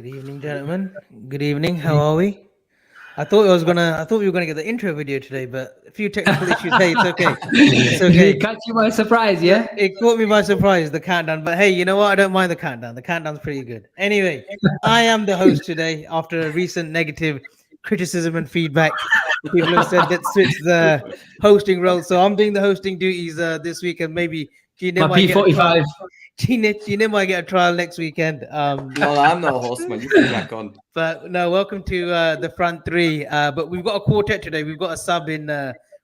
Good evening, gentlemen. Good evening. How are we? I thought we were gonna get the intro video today, but a few technical issues. Hey, it's okay. It's Did it okay. catch you by surprise? Yeah. It caught me by surprise, the countdown. But hey, you know what? I don't mind the countdown. The countdown's pretty good. Anyway, I am the host today. After a recent negative criticism and feedback, people have said let's switch the hosting role. So I'm doing the hosting duties this week, and maybe Gina My might get a trial. P45. Gina might get a trial next weekend. No, I'm no host, man. You can crack on. But no, welcome to the front three. But we've got a quartet today. We've got a sub in.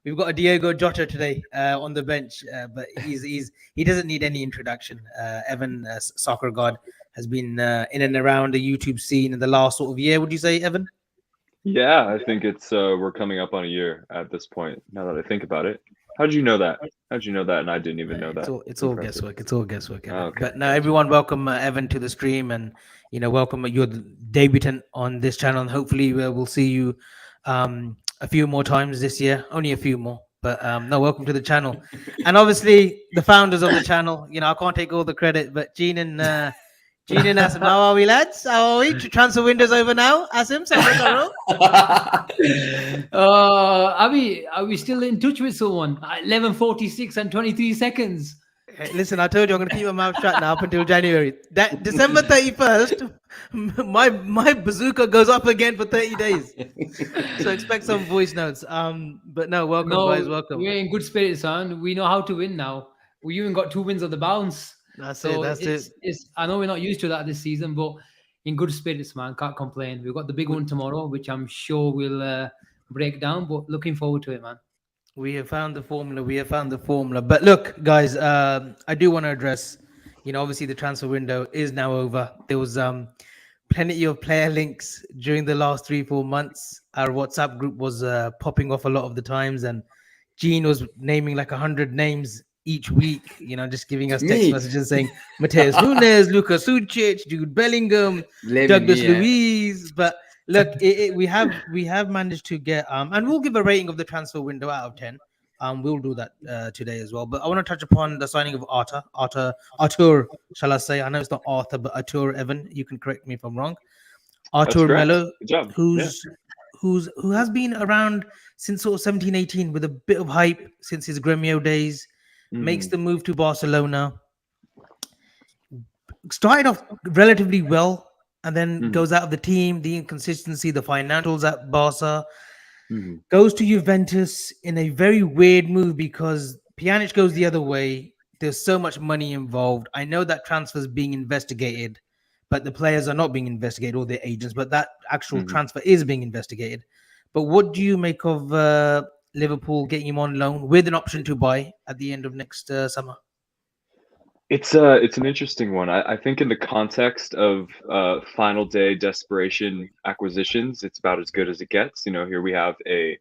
We've got a Diego Jota today on the bench. But he doesn't need any introduction. Evan, soccer god, has been in and around the YouTube scene in the last sort of year. Would you say, Evan? Yeah, I think it's we're coming up on a year at this point. Now that I think about it, how did you know that? How did you know that? And I didn't even know that. It's all guesswork. It's all guesswork. Evan. Okay. But no, everyone, welcome Evan to the stream, and welcome. You're the debutant on this channel, and hopefully we'll see you a few more times this year. Only a few more, but no, welcome to the channel, and obviously the founders of the channel. I can't take all the credit, but Gene and Asim, how are we, lads? How are we? Transfer windows over now. Asim, Are we still in touch with someone? 11:46 and 23 seconds. Hey, listen, I told you I'm going to keep my mouth shut now up until January. That December 31st, my bazooka goes up again for 30 days. So expect some voice notes. But no, welcome, guys. Welcome. We're in good spirits, son. We know how to win now. We even got 2 wins of the bounce. That's So it. It's, I know we're not used to that this season, but in good spirits, man. Can't complain. We've got the big one tomorrow, which I'm sure we'll break down, but looking forward to it, man. We have found the formula. But look, guys, I do want to address, obviously the transfer window is now over. There was plenty of player links during the last 3-4 months. Our WhatsApp group was popping off a lot of the times, and Gene was naming like 100 names each week, just giving us text messages saying Mateus Nunes, Lucas Sucic, Jude Bellingham, Douglas Luiz. But look, we have managed to get and we'll give a rating of the transfer window out of 10. We'll do that today as well. But I want to touch upon the signing of Artur, shall I say? I know it's not Arthur, but Artur. Evan, you can correct me if I'm wrong. Artur Melo, who has been around since sort of 17-18 with a bit of hype since his Gremio days. Makes the move to Barcelona. Started off relatively well, and then goes out of the team, the inconsistency, the financials at Barca. Goes to Juventus in a very weird move because Pjanic goes the other way. There's so much money involved. I know that transfer is being investigated, but the players are not being investigated, or their agents, but that actual transfer is being investigated. But what do you make of Liverpool getting him on loan with an option to buy at the end of next summer? It's an interesting one. I think in the context of final day desperation acquisitions, it's about as good as it gets. Here we have a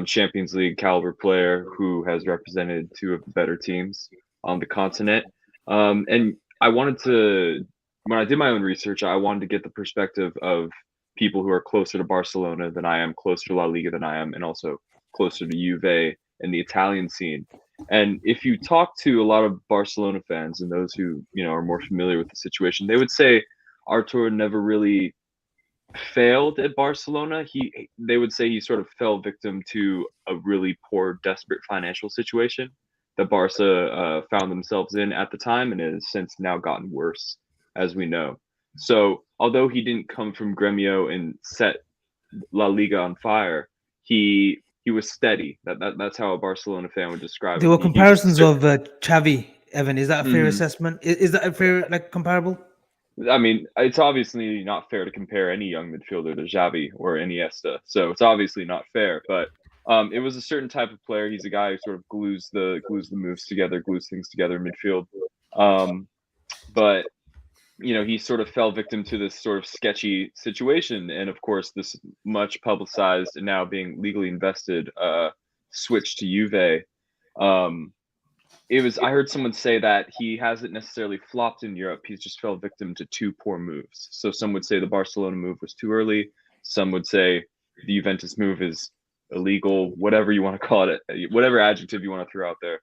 Champions League caliber player who has represented two of the better teams on the continent. And I wanted to, when I did my own research, I wanted to get the perspective of people who are closer to Barcelona than I am, closer to La Liga than I am, and also closer to Juve and the Italian scene. And if you talk to a lot of Barcelona fans and those who are more familiar with the situation, they would say Artur never really failed at Barcelona. They would say he sort of fell victim to a really poor, desperate financial situation that Barca found themselves in at the time, and it has since now gotten worse, as we know. So although he didn't come from Gremio and set La Liga on fire, he was steady. That's how a Barcelona fan would describe it. There were comparisons of Xavi, Evan. Is that a fair assessment? Is that a fair comparable? I mean, it's obviously not fair to compare any young midfielder to Xavi or Iniesta. So it's obviously not fair. But it was a certain type of player. He's a guy who sort of glues the moves together, glues things together in midfield. But he sort of fell victim to this sort of sketchy situation. And of course, this much publicized and now being legally invested switch to Juve. I heard someone say that he hasn't necessarily flopped in Europe. He's just fell victim to two poor moves. So some would say the Barcelona move was too early. Some would say the Juventus move is illegal, whatever you want to call it, whatever adjective you want to throw out there.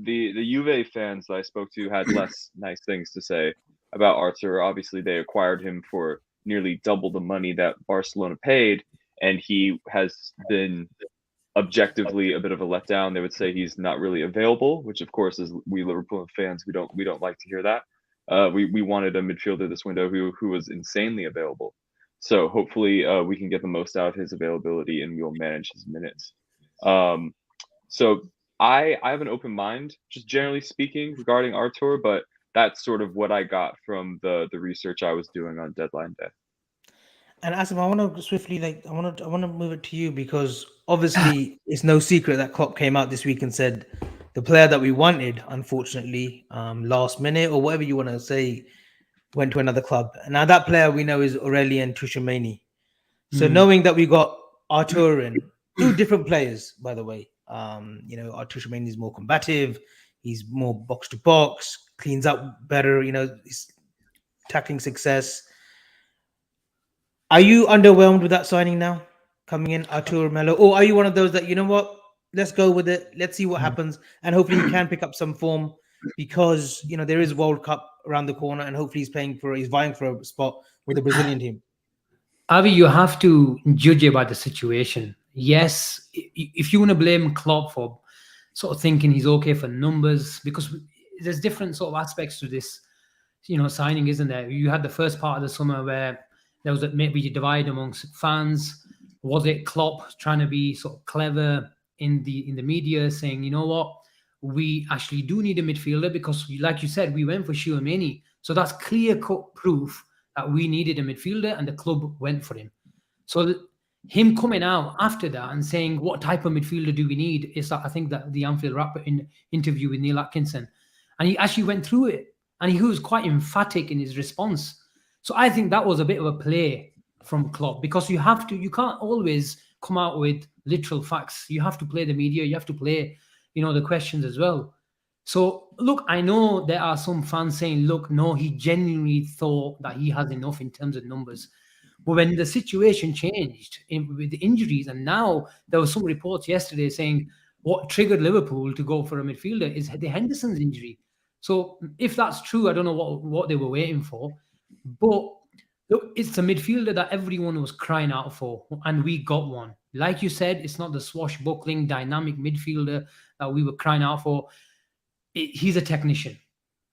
The Juve fans that I spoke to had less nice things to say. about Arthur. Obviously, they acquired him for nearly double the money that Barcelona paid, and he has been objectively a bit of a letdown. They would say he's not really available, which of course, as we Liverpool fans, we don't like to hear that. We wanted a midfielder this window who was insanely available. So hopefully we can get the most out of his availability and we'll manage his minutes. So I have an open mind, just generally speaking, regarding Artur, but that's sort of what I got from the research I was doing on deadline day. And Asim, I want to swiftly I want to move it to you because obviously it's no secret that Klopp came out this week and said the player that we wanted, unfortunately, last minute or whatever you want to say, went to another club. And now that player we know is Aurelien Tchouameni. So knowing that we got Artur and two different players, by the way, Artur Tchouameni is more combative, he's more box to box, cleans up better, he's tackling success. Are you underwhelmed with that signing now, coming in, Artur Melo? Or are you one of those that, you know what, let's go with it, let's see what happens, and hopefully he can pick up some form because, there is World Cup around the corner and hopefully he's vying for a spot with the Brazilian team? Avi, you have to judge it by the situation. Yes, if you want to blame Klopp for sort of thinking he's okay for numbers, because there's different sort of aspects to this, signing, isn't there? You had the first part of the summer where there was maybe a divide amongst fans. Was it Klopp trying to be sort of clever in the media, saying, you know what, we actually do need a midfielder because, like you said, we went for Tchouameni, so that's clear-cut proof that we needed a midfielder, and the club went for him. So him coming out after that and saying, what type of midfielder do we need, is that I think that the Anfield Wrap interview with Neil Atkinson, and he actually went through it, and he was quite emphatic in his response. So I think that was a bit of a play from Klopp, because you can't always come out with literal facts. You have to play the media, you have to play, the questions as well. So, look, I know there are some fans saying, look, no, he genuinely thought that he has enough in terms of numbers. But when the situation changed with the injuries, and now there were some reports yesterday saying what triggered Liverpool to go for a midfielder is the Henderson's injury. So if that's true, I don't know what they were waiting for. But look, it's a midfielder that everyone was crying out for, and we got one. Like you said, it's not the swashbuckling, dynamic midfielder that we were crying out for. He's a technician,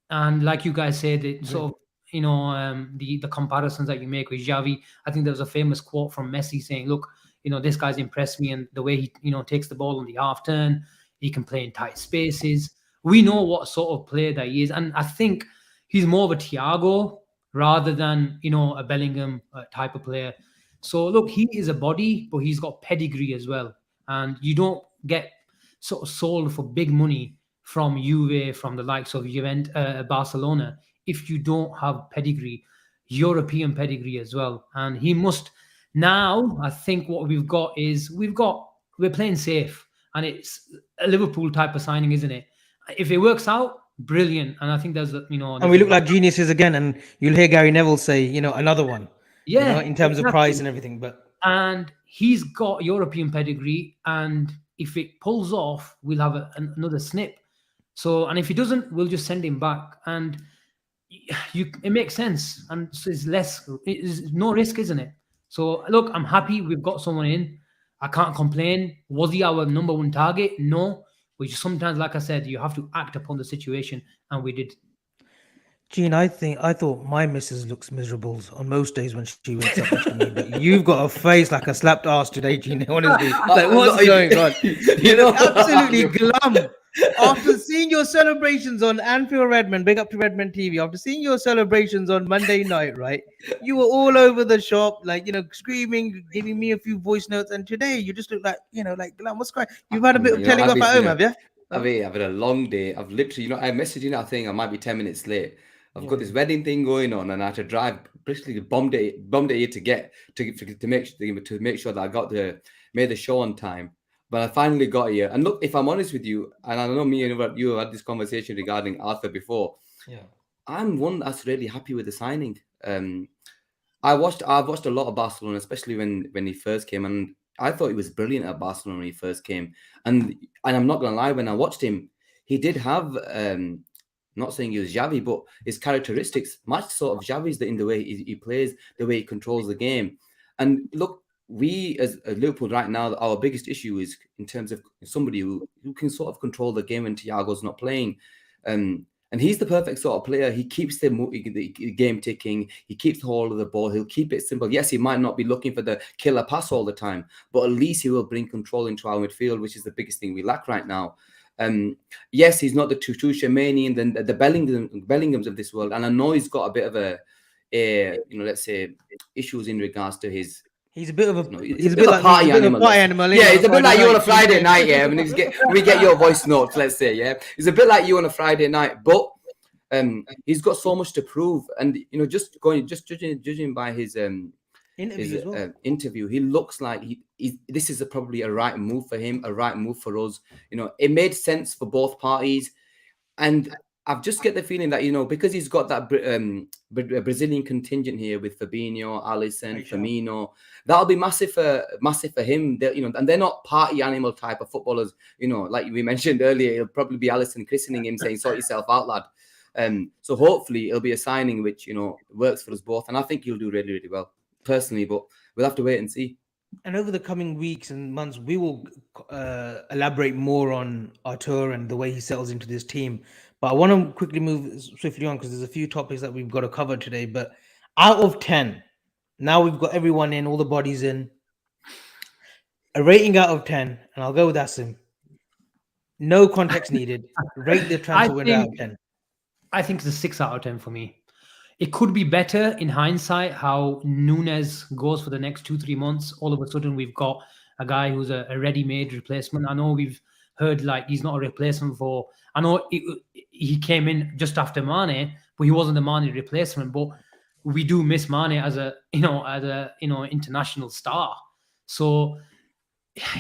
and like you guys said, it sort of the comparisons that you make with Xavi. I think there was a famous quote from Messi saying, "Look, this guy's impressed me, and the way he takes the ball on the half turn, he can play in tight spaces. We know what sort of player that he is, and I think he's more of a Thiago rather than a Bellingham type of player. So look, he is a body, but he's got pedigree as well, and you don't get sort of sold for big money from Juve, from the likes of Juventus, Barcelona, if you don't have pedigree, European pedigree as well. And he must now. I think what we've got is we're playing safe, and it's a Liverpool type of signing, isn't it? If it works out, brilliant. And I think there's and we look like geniuses again. And you'll hear Gary Neville say, another one. Yeah, in terms of price and everything. And he's got European pedigree, and if it pulls off, we'll have another snip. So, and if he doesn't, we'll just send him back, and it makes sense, and so it's no risk, isn't it? So, look, I'm happy we've got someone in. I can't complain. Was he our number one target? No. Which sometimes, like I said, you have to act upon the situation, and we did. Gene, I thought my missus looks miserable on most days when she wakes up next to me. But you've got a face like a slapped ass today, Gene. Honestly, like what's going on? Absolutely glum. After seeing your celebrations on Anfield Redmond, big up to Redmond TV. After seeing your celebrations on Monday night, right? You were all over the shop, like screaming, giving me a few voice notes. And today, you just look like like glum. What's going? You've had a bit of telling off at home, have you? I've had a long day. I've literally, I messaged you. I think I might be 10 minutes late. I've got this wedding thing going on, and I had to drive basically bombed it here to make sure that made the show on time. But I finally got here. And look, if I'm honest with you, and I know me and you had this conversation regarding Arthur before. Yeah, I'm one that's really happy with the signing. I've watched a lot of Barcelona, especially when he first came, and I thought he was brilliant at Barcelona when he first came. And I'm not gonna lie, when I watched him, he did have not saying he was Xavi, but his characteristics match sort of Xavi's in the way he plays, the way he controls the game. And look, we as Liverpool right now, our biggest issue is in terms of somebody who can sort of control the game when Thiago's not playing. And he's the perfect sort of player. He keeps the game ticking. He keeps the hold of the ball. He'll keep it simple. Yes, he might not be looking for the killer pass all the time, but at least he will bring control into our midfield, which is the biggest thing we lack right now. Yes, he's not the Tuchel and the Bellinghams of this world. And I know he's got a bit of a let's say issues in regards to his. He's a bit of a he's a bit like party animal. Yeah, he's a bit like you on a Friday night. Yeah, when we get your voice notes, let's say. Yeah, he's a bit like you on a Friday night, but he's got so much to prove. And just judging by his interview, he looks like this is probably a right move for him, a right move for us. It made sense for both parties, and I've just get the feeling that because he's got that Brazilian contingent here with Fabinho, Alisson, Firmino, that'll be massive for him. And they're not party animal type of footballers. Like we mentioned earlier, it'll probably be Alisson christening him, saying "Sort yourself out, lad." So hopefully it'll be a signing which works for us both, and I think he'll do really, really well personally. But we'll have to wait and see. And over the coming weeks and months, we will elaborate more on Artur and the way he settles into this team. But I want to quickly move swiftly on because there's a few topics that we've got to cover today. But out of 10, now we've got everyone in, all the bodies in. A rating out of 10, and I'll go with Asim. No context needed. Rate the transfer window out of 10. I think it's a 6 out of 10 for me. It could be better in hindsight how Núñez goes for the next 2-3 months. All of a sudden, we've got a guy who's a ready-made replacement. I know we've heard like he's not a replacement for. I know he came in just after Mane, but he wasn't the Mane replacement. But we do miss Mane as a international star. So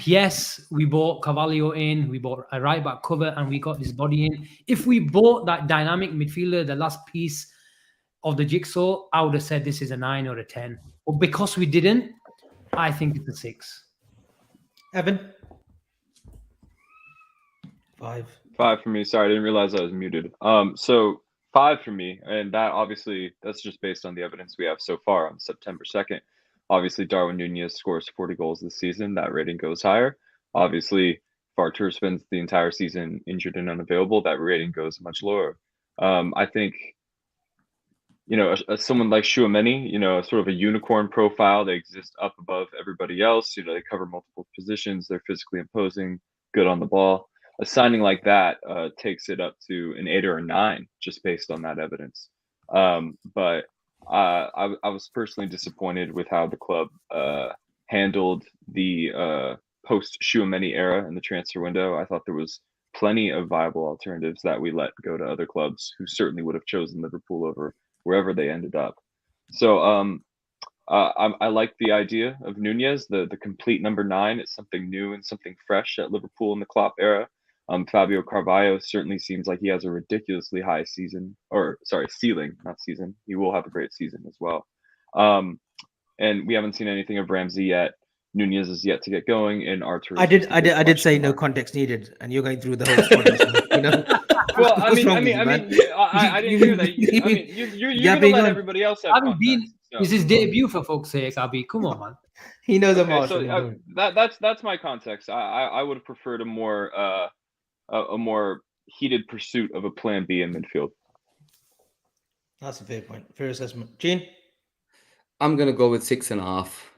yes, we bought Carvalho in, we bought a right back cover, and we got this body in. If we bought that dynamic midfielder, the last piece of the jigsaw, I would have said this is a 9 or a 10. But because we didn't, I think it's a 6. Evan? 5. 5 for me. Sorry, I didn't realize I was muted. So 5 for me, and that's just based on the evidence we have so far on September 2nd. Obviously, Darwin Núñez scores 40 goals this season. That rating goes higher. Obviously, if Artur spends the entire season injured and unavailable, that rating goes much lower. I think, someone like Tchouaméni, sort of a unicorn profile. They exist up above everybody else. They cover multiple positions. They're physically imposing, good on the ball. A signing like that takes it up to an 8 or a 9, just based on that evidence. But I was personally disappointed with how the club handled the post-Tchouaméni era in the transfer window. I thought there was plenty of viable alternatives that we let go to other clubs who certainly would have chosen Liverpool over wherever they ended up. So I like the idea of Núñez, the complete number 9. It's something new and something fresh at Liverpool in the Klopp era. Fabio Carvalho certainly seems like he has a ridiculously high ceiling, not season. He will have a great season as well. And we haven't seen anything of Ramsey yet. Núñez is yet to get going, and Artur. I did say no context needed, and you're going through the whole squad. Well, I didn't hear that. You're gonna let everybody else have context. This is debut for fuck's sake, Abby. Come on, man. He knows okay, so that's my context. I would have preferred a more heated pursuit of a plan B in midfield. That's a fair point. Fair assessment. Gene? I'm gonna go with 6.5.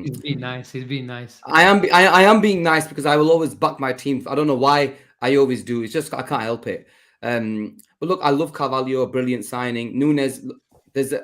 He's being nice. I am being nice because I will always back my team. I don't know why I always do. It's just I can't help it. But look, I love Carvalho, a brilliant signing. Núñez,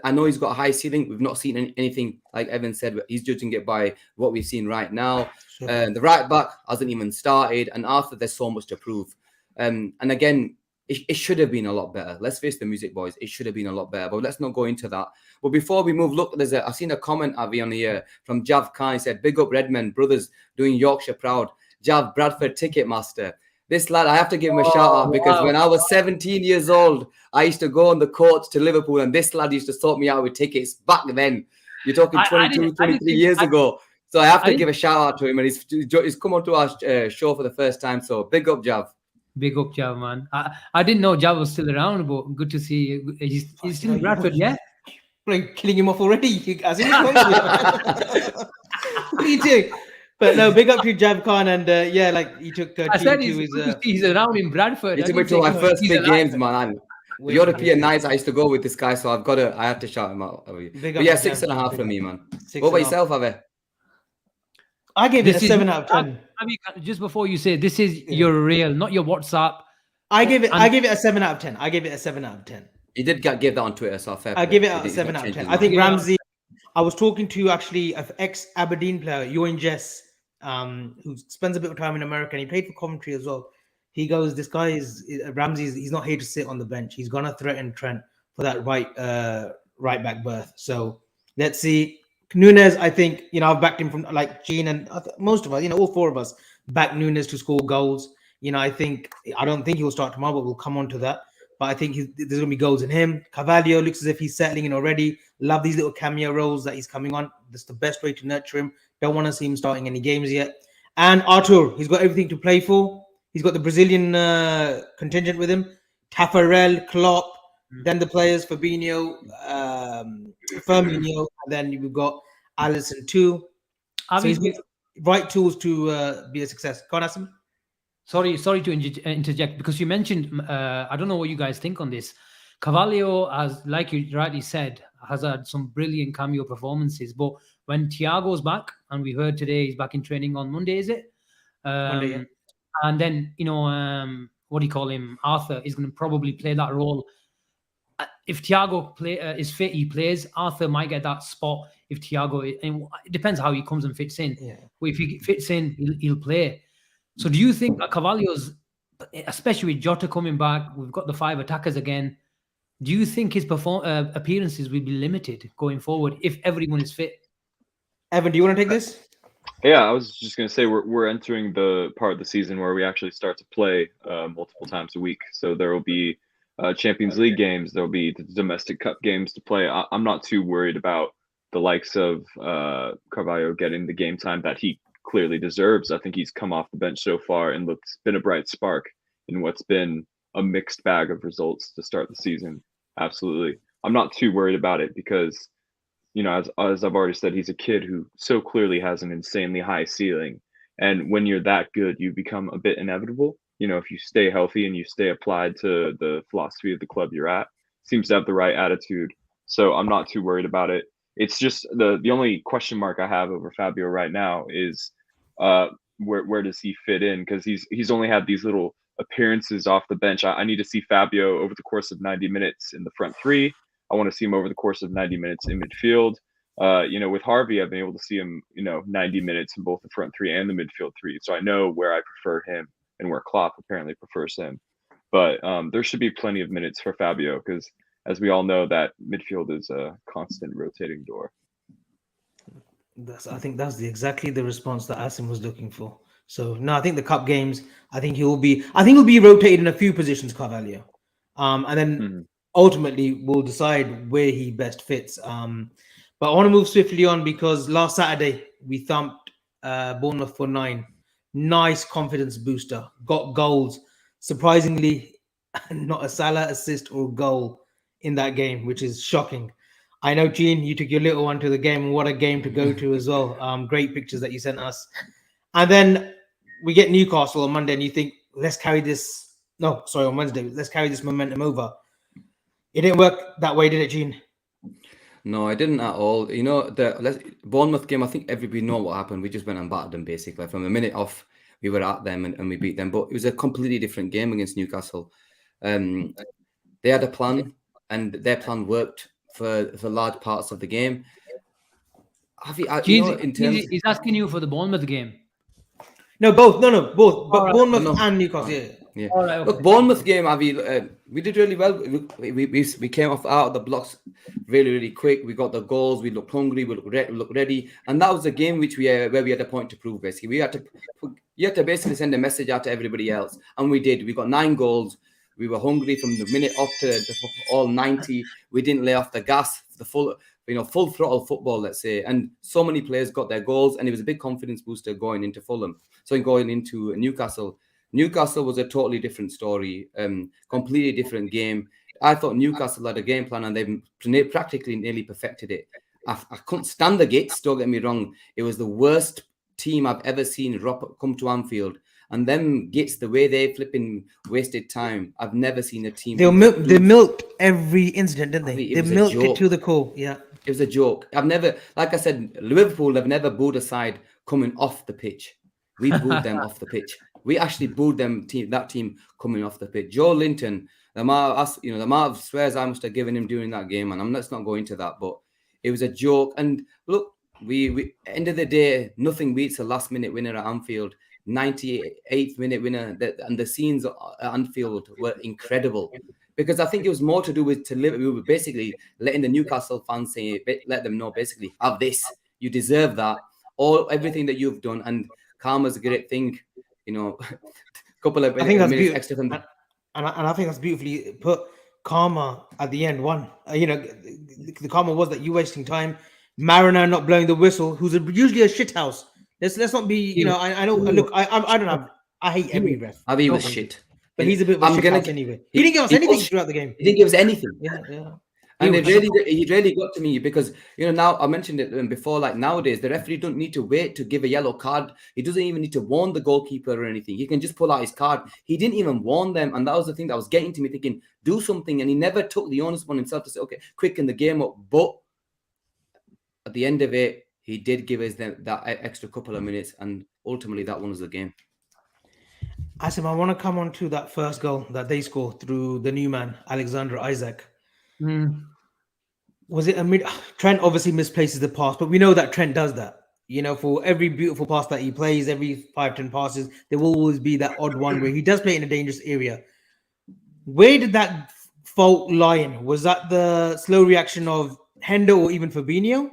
I know he's got a high ceiling. We've not seen anything like Evan said, but he's judging it by what we've seen right now. Sure. The right back hasn't even started, and after there's so much to prove. And again, it should have been a lot better. Let's face the music, boys. It should have been a lot better, but let's not go into that. But before we move, look, I've seen a comment, Avi, on here from Jav Khan. He said, "Big up Redmen brothers, doing Yorkshire proud." Jav, Bradford Ticketmaster. This lad, I have to give him a shout out because when I was 17 years old, I used to go on the courts to Liverpool, and this lad used to sort me out with tickets back then. You're talking 23 years ago. So I have to give a shout out to him, and he's come onto our show for the first time. So big up, Jav. Big up, Jav, man. I didn't know Jav was still around, but good to see you. He's still in Bradford, yeah? Like killing him off already. As soon as what are you doing? But no, big up to Jav Khan, and yeah, like he took I team said to his. he's around in Bradford. He I took me didn't to say my first he's big alive. games, man. The European nights I used to go with this guy, so I have to shout him out. Big But up yeah, to Jav, 6.5 big for up. me, man. 6.5. What about yourself, Ave? I gave it a This is 7 out of 10. I mean, just before you say this is your real, not your WhatsApp. I give it a 7 out of 10. I give it a 7 out of 10. He did give that on Twitter, so fair I play. give it a He's 7 not out of changed 10. his I think mind. Ramsey. I was talking to actually an ex-Aberdeen player, Ewan Jess, who spends a bit of time in America, and he played for Coventry as well. He goes, this guy is Ramsey. He's not here to sit on the bench. He's gonna threaten Trent for that right back berth. So let's see. Nunes, I think, I've backed him from like Gene and most of us, all four of us back Nunes to score goals. I don't think he'll start tomorrow, but we'll come on to that. But I think there's going to be goals in him. Carvalho looks as if he's settling in already. Love these little cameo roles that he's coming on. That's the best way to nurture him. Don't want to see him starting any games yet. And Artur, he's got everything to play for. He's got the Brazilian contingent with him. Tafarel, Klopp, then the players, Fabinho, Firmino, and then you've got Alisson too. So he's got right tools to be a success. Go on, Asim. Sorry to interject, because you mentioned, I don't know what you guys think on this. Carvalho, as like you rightly said, has had some brilliant cameo performances. But when Thiago's back, and we heard today he's back in training on Monday, is it? Monday, yeah. And then, what do you call him? Arthur is going to probably play that role. If Thiago is fit, he plays. Arthur might get that spot if Thiago, and it depends how he comes and fits in. Yeah. But if he fits in, he'll play. So do you think that Carvalho's, especially with Jota coming back, we've got the 5 attackers again, do you think his appearances will be limited going forward if everyone is fit? Evan, do you want to take this? Yeah, I was just going to say we're entering the part of the season where we actually start to play multiple times a week. So there will be Champions League games. There will be the domestic cup games to play. I'm not too worried about the likes of Carvalho getting the game time that he clearly deserves. I think he's come off the bench so far and been a bright spark in what's been a mixed bag of results to start the season. Absolutely. I'm not too worried about it because, as I've already said, he's a kid who so clearly has an insanely high ceiling. And when you're that good, you become a bit inevitable. If you stay healthy and you stay applied to the philosophy of the club you're at, seems to have the right attitude. So I'm not too worried about it. It's just the only question mark I have over Fabio right now is where does he fit in? Because he's only had these little appearances off the bench. I need to see Fabio over the course of 90 minutes in the front three. I want to see him over the course of 90 minutes in midfield. With Harvey, I've been able to see him, 90 minutes in both the front three and the midfield three. So I know where I prefer him and where Klopp apparently prefers him. But there should be plenty of minutes for Fabio because, as we all know, that midfield is a constant rotating door. I think that's exactly the response that Asim was looking for. So no, I think the cup games, I think he'll be rotated in a few positions, Carvalho, and then ultimately we'll decide where he best fits. But I want to move swiftly on because last Saturday we thumped Bournemouth for 9. Nice confidence booster. Got goals. Surprisingly, not a Salah assist or goal in that game, which is shocking. I know, Gene, you took your little one to the game. What a game to go to as well. Great pictures that you sent us. And then we get Newcastle on Monday and you think, let's carry this. No, sorry, on Wednesday. Let's carry this momentum over. It didn't work that way, did it, Gene? No, I didn't at all. The Bournemouth game, I think everybody know what happened. We just went and battered them basically. From the minute off, we were at them and we beat them. But it was a completely different game against Newcastle. They had a plan and their plan worked for large parts of the game. He's asking you for the Bournemouth game. No, both. No, both. But right. Bournemouth and Newcastle. Yeah. All right, okay. Look, Bournemouth game, we did really well. We came off out of the blocks really, really quick. We got the goals. We looked hungry. We looked ready, and that was a game where we had a point to prove. Basically, you had to basically send a message out to everybody else, and we did. We got 9 goals. We were hungry from the minute up to all 90. We didn't lay off the gas. The full throttle football, let's say, and so many players got their goals, and it was a big confidence booster going into Fulham. So going into Newcastle. Newcastle was a totally different story, completely different game. I thought Newcastle had a game plan and they practically nearly perfected it. I couldn't stand the Gits, don't get me wrong. It was the worst team I've ever seen come to Anfield. And them Gits, the way they flipping wasted time, I've never seen a team. They milked every incident, didn't they? They It was a milked it joke. to the core. Yeah. It was a joke. I've never, like I said, Liverpool have never booed a side coming off the pitch. We booed them off the pitch. We actually booed that team coming off the pitch. Joe Linton, the amount of swears I must have given him during that game, and let's not go into that, but it was a joke. And look, we end of the day, nothing beats a last minute winner at Anfield. 98th minute winner, and the scenes at Anfield were incredible. Because I think it was more to do with we were basically letting the Newcastle fans let them know, basically, have this, you deserve that, everything that you've done, and karma's a great thing, couple of minutes extra from that. And I think that's beautifully put. Karma at the end won. The karma was that you wasting time, Mariner not blowing the whistle, who's usually a shithouse. Let's not be, I know. Look, I don't know. I hate every ref. He was shit. But he's a bit of a shithouse anyway. He didn't give us anything throughout the game. He didn't give us anything. Yeah. And he really got to me because, now I mentioned it before, like nowadays, the referee don't need to wait to give a yellow card. He doesn't even need to warn the goalkeeper or anything. He can just pull out his card. He didn't even warn them. And that was the thing that was getting to me, thinking, do something. And he never took the onus upon himself to say, okay, quicken the game up. But at the end of it, he did give us that extra couple of minutes. And ultimately, that won us the game. Asim, I want to come on to that first goal that they scored through the new man, Alexander Isak. Was it Trent obviously misplaces the pass, but we know that Trent does that. For every beautiful pass that he plays, every 5-10 passes, there will always be that odd one where he does play in a dangerous area. Where did that fault lie in? Was that the slow reaction of Hendo or even Fabinho?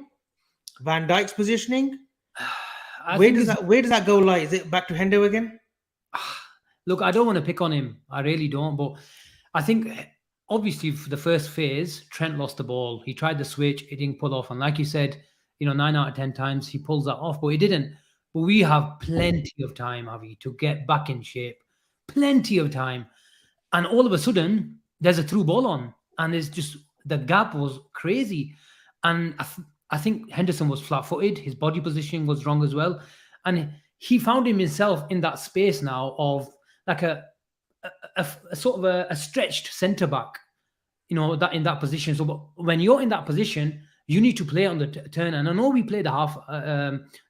Van Dijk's positioning? Where does that goal lie? Is it back to Hendo again? Look, I don't want to pick on him. I really don't. But I think, obviously, for the first phase, Trent lost the ball. He tried the switch. It didn't pull off. And like you said, 9 out of 10 times he pulls that off, but he didn't. But we have plenty of time, Avi, to get back in shape. Plenty of time. And all of a sudden, there's a through ball on. And it's just, the gap was crazy. And I think Henderson was flat-footed. His body positioning was wrong as well. And he found himself in that space now of like a sort of a stretched centre back, that in that position. So when you're in that position, you need to play on the turn. And I know we play the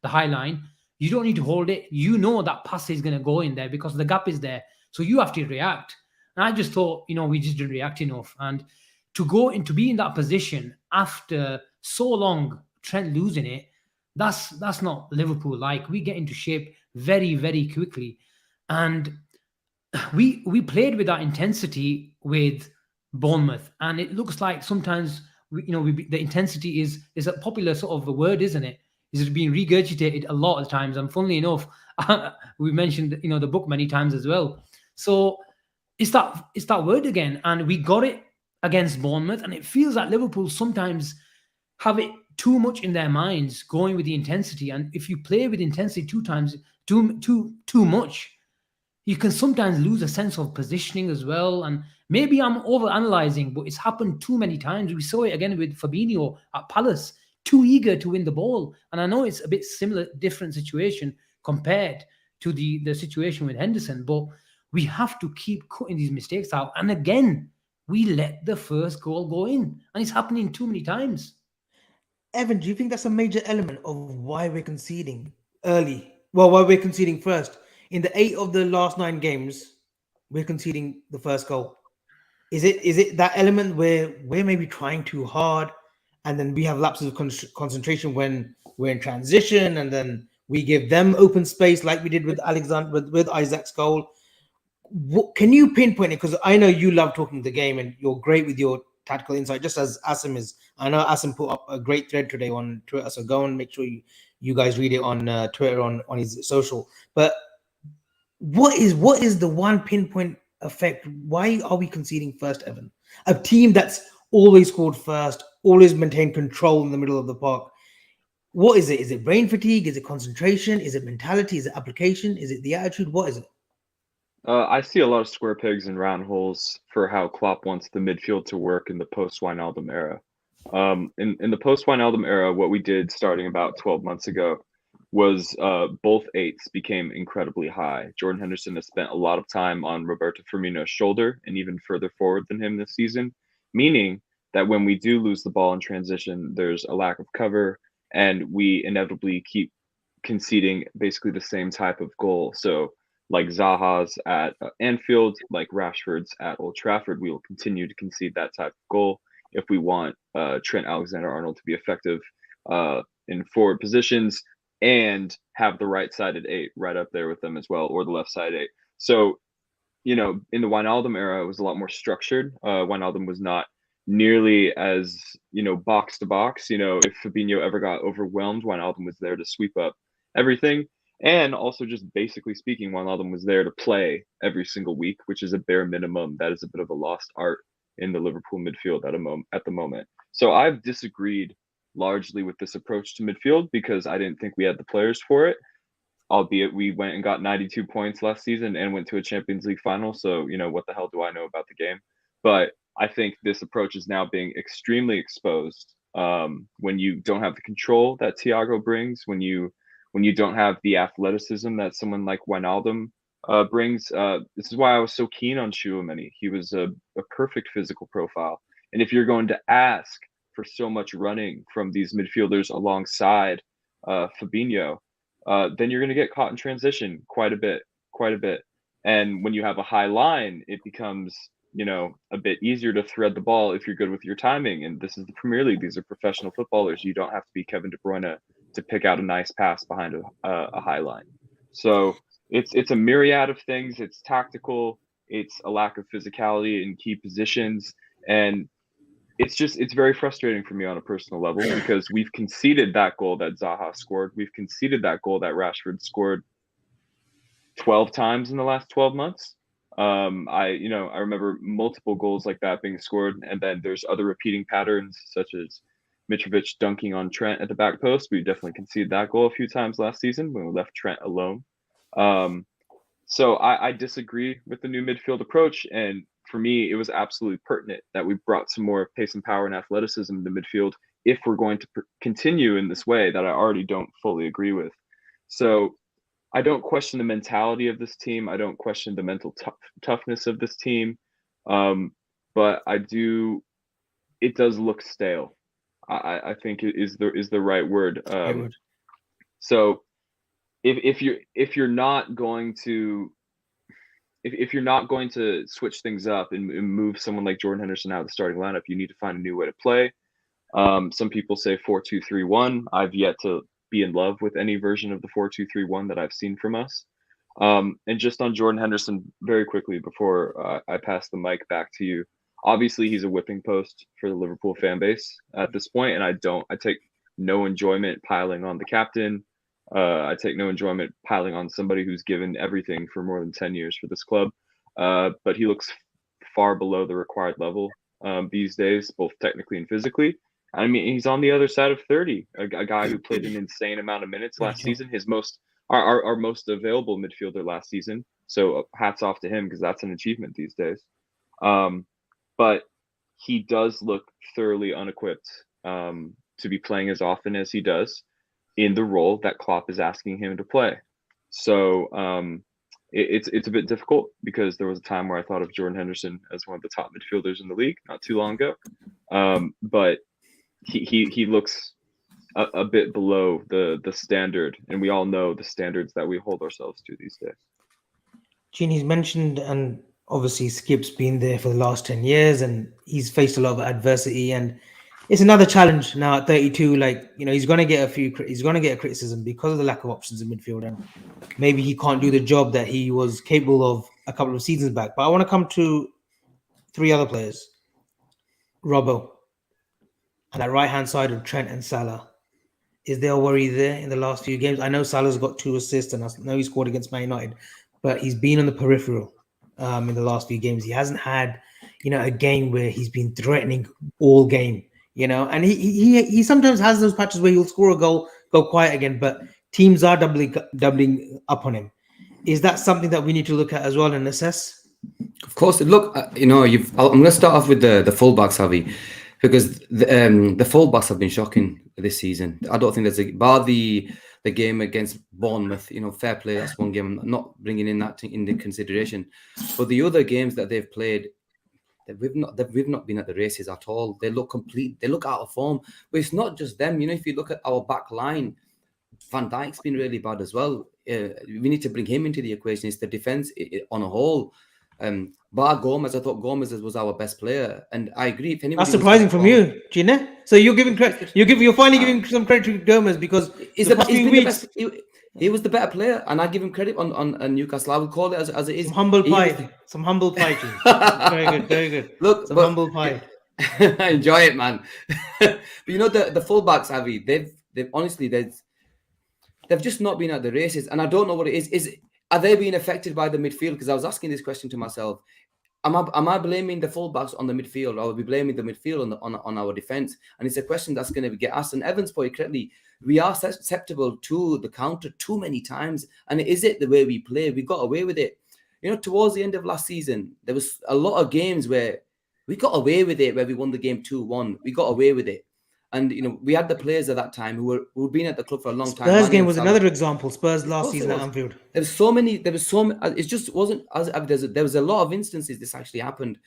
high line. You don't need to hold it. That pass is going to go in there because the gap is there. So you have to react. And I just thought, we just didn't react enough. And to be in that position after so long, Trent losing it, that's not Liverpool. Like, we get into shape very, very quickly. And we played with that intensity with Bournemouth, and it looks like sometimes the intensity is a popular sort of a word, isn't it? Is it being regurgitated a lot of times? And funnily enough, we mentioned the book many times as well. So it's that word again, and we got it against Bournemouth, and it feels like Liverpool sometimes have it too much in their minds, going with the intensity. And if you play with intensity too much, you can sometimes lose a sense of positioning as well. And maybe I'm over-analysing, but it's happened too many times. We saw it again with Fabinho at Palace, too eager to win the ball. And I know it's a bit similar, different situation compared to the situation with Henderson, but we have to keep cutting these mistakes out. And again, we let the first goal go in, and it's happening too many times. Evan, do you think that's a major element of why we're conceding early? Well, why we're conceding first? In the 8 of the last 9 games, we're conceding the first goal. Is it that element where we're maybe trying too hard, and then we have lapses of concentration when we're in transition, and then we give them open space like we did with with Isak's goal? Can you pinpoint it? Because I know you love talking the game, and you're great with your tactical insight, just as Asim is. I know Asim put up a great thread today on Twitter, so go and make sure you guys read it on Twitter on his social. But what is the one pinpoint effect? Why are we conceding first, Evan? A team that's always scored first, always maintained control in the middle of the park. What is it? Is it brain fatigue? Is it concentration? Is it mentality? Is it application? Is it the attitude? What is it? I see a lot of square pegs and round holes for how Klopp wants the midfield to work in the post-Wijnaldum era. In the post-Wijnaldum era, what we did starting about 12 months ago was both eights became incredibly high. Jordan Henderson has spent a lot of time on Roberto Firmino's shoulder and even further forward than him this season, meaning that when we do lose the ball in transition, there's a lack of cover, and we inevitably keep conceding basically the same type of goal. So, like Zaha's at Anfield, like Rashford's at Old Trafford, we will continue to concede that type of goal if we want Trent Alexander-Arnold to be effective in forward positions and have the right-sided eight right up there with them as well, or the left-sided eight. So, in the Wijnaldum era, it was a lot more structured. Wijnaldum was not nearly as, box to box. If Fabinho ever got overwhelmed, Wijnaldum was there to sweep up everything. And also, just basically speaking, Wijnaldum was there to play every single week, which is a bare minimum. That is a bit of a lost art in the Liverpool midfield at the moment. So I've disagreed largely with this approach to midfield because I didn't think we had the players for it. Albeit we went and got 92 points last season and went to a Champions League final. So, what the hell do I know about the game? But I think this approach is now being extremely exposed when you don't have the control that Thiago brings, when you don't have the athleticism that someone like Wijnaldum brings. This is why I was so keen on Tchouaméni. He was a perfect physical profile. And if you're going to ask for so much running from these midfielders alongside Fabinho, then you're going to get caught in transition quite a bit. And when you have a high line, it becomes, a bit easier to thread the ball if you're good with your timing. And this is the Premier League. These are professional footballers. You don't have to be Kevin De Bruyne to pick out a nice pass behind a high line. So it's a myriad of things. It's tactical. It's a lack of physicality in key positions. And it's very frustrating for me on a personal level because we've conceded that goal that Zaha scored. We've conceded that goal that Rashford scored 12 times in the last 12 months. I remember multiple goals like that being scored, and then there's other repeating patterns such as Mitrovic dunking on Trent at the back post. We definitely conceded that goal a few times last season when we left Trent alone. So I disagree with the new midfield approach, and for me, it was absolutely pertinent that we brought some more pace and power and athleticism in the midfield if we're going to continue in this way that I already don't fully agree with. So I don't question the mentality of this team. I don't question the mental toughness of this team. But it does look stale. I think it is the right word. So if you're not going to switch things up and move someone like Jordan Henderson out of the starting lineup, you need to find a new way to play. Some people say 4-2-3-1. I've yet to be in love with any version of the 4-2-3-1 that I've seen from us. And just on Jordan Henderson, very quickly before I pass the mic back to you, obviously he's a whipping post for the Liverpool fan base at this point, and I take no enjoyment piling on the captain. I take no enjoyment piling on somebody who's given everything for more than 10 years for this club. But he looks far below the required level these days, both technically and physically. I mean, he's on the other side of 30, a guy who played an insane amount of minutes last season, our most available midfielder last season. So hats off to him because that's an achievement these days. But he does look thoroughly unequipped to be playing as often as he does in the role that Klopp is asking him to play. So it's a bit difficult because there was a time where I thought of Jordan Henderson as one of the top midfielders in the league not too long ago. But he looks a bit below the standard, and we all know the standards that we hold ourselves to these days. Gene, he's mentioned, and obviously Skip's been there for the last 10 years and he's faced a lot of adversity, and it's another challenge now at 32. Like, he's going to get a criticism because of the lack of options in midfield, and maybe he can't do the job that he was capable of a couple of seasons back. But I want to come to three other players. Robbo, and that right-hand side of Trent and Salah. Is there a worry there in the last few games? I know Salah's got 2 assists, and I know he scored against Man United, but he's been on the peripheral in the last few games. He hasn't had, a game where he's been threatening all game, and he sometimes has those patches where he'll score a goal, go quiet again, but teams are doubling up on him. Is that something that we need to look at as well and assess? Of course, look, I'm going to start off with the fullbacks, Javi, because the fullbacks have been shocking this season. I don't think there's bar the game against Bournemouth. Fair play. That's one game. I'm not bringing in that into consideration, but the other games that they've played, we've not been at the races at all. They look complete. They look out of form. But it's not just them. If you look at our back line, Van Dijk's been really bad as well. We need to bring him into the equation. It's the defense on a whole. Bar Gomez, I thought Gomez was our best player, and I agree. If That's surprising from you, Gina. So you're giving credit. You're finally giving some credit to Gomez because he was the better player, and I give him credit on Newcastle. I would call it as it is. Some humble pie, Gina. Very good. Look, humble pie. I enjoy it, man. But the fullbacks, Avi, they've honestly they've just not been at the races, and I don't know what it is. Are they being affected by the midfield? Because I was asking this question to myself. Am I blaming the fullbacks on the midfield, or are we blaming the midfield on our defence? And it's a question that's going to get asked. And Evans put it correctly. We are susceptible to the counter too many times. And is it the way we play? We got away with it. Towards the end of last season, there was a lot of games where we got away with it, where we won the game 2-1. We got away with it. And we had the players at that time who'd been at the club for a long time. Spurs game was another example. Spurs last season at Anfield. There was so many. It just wasn't as there was a lot of instances this actually happened,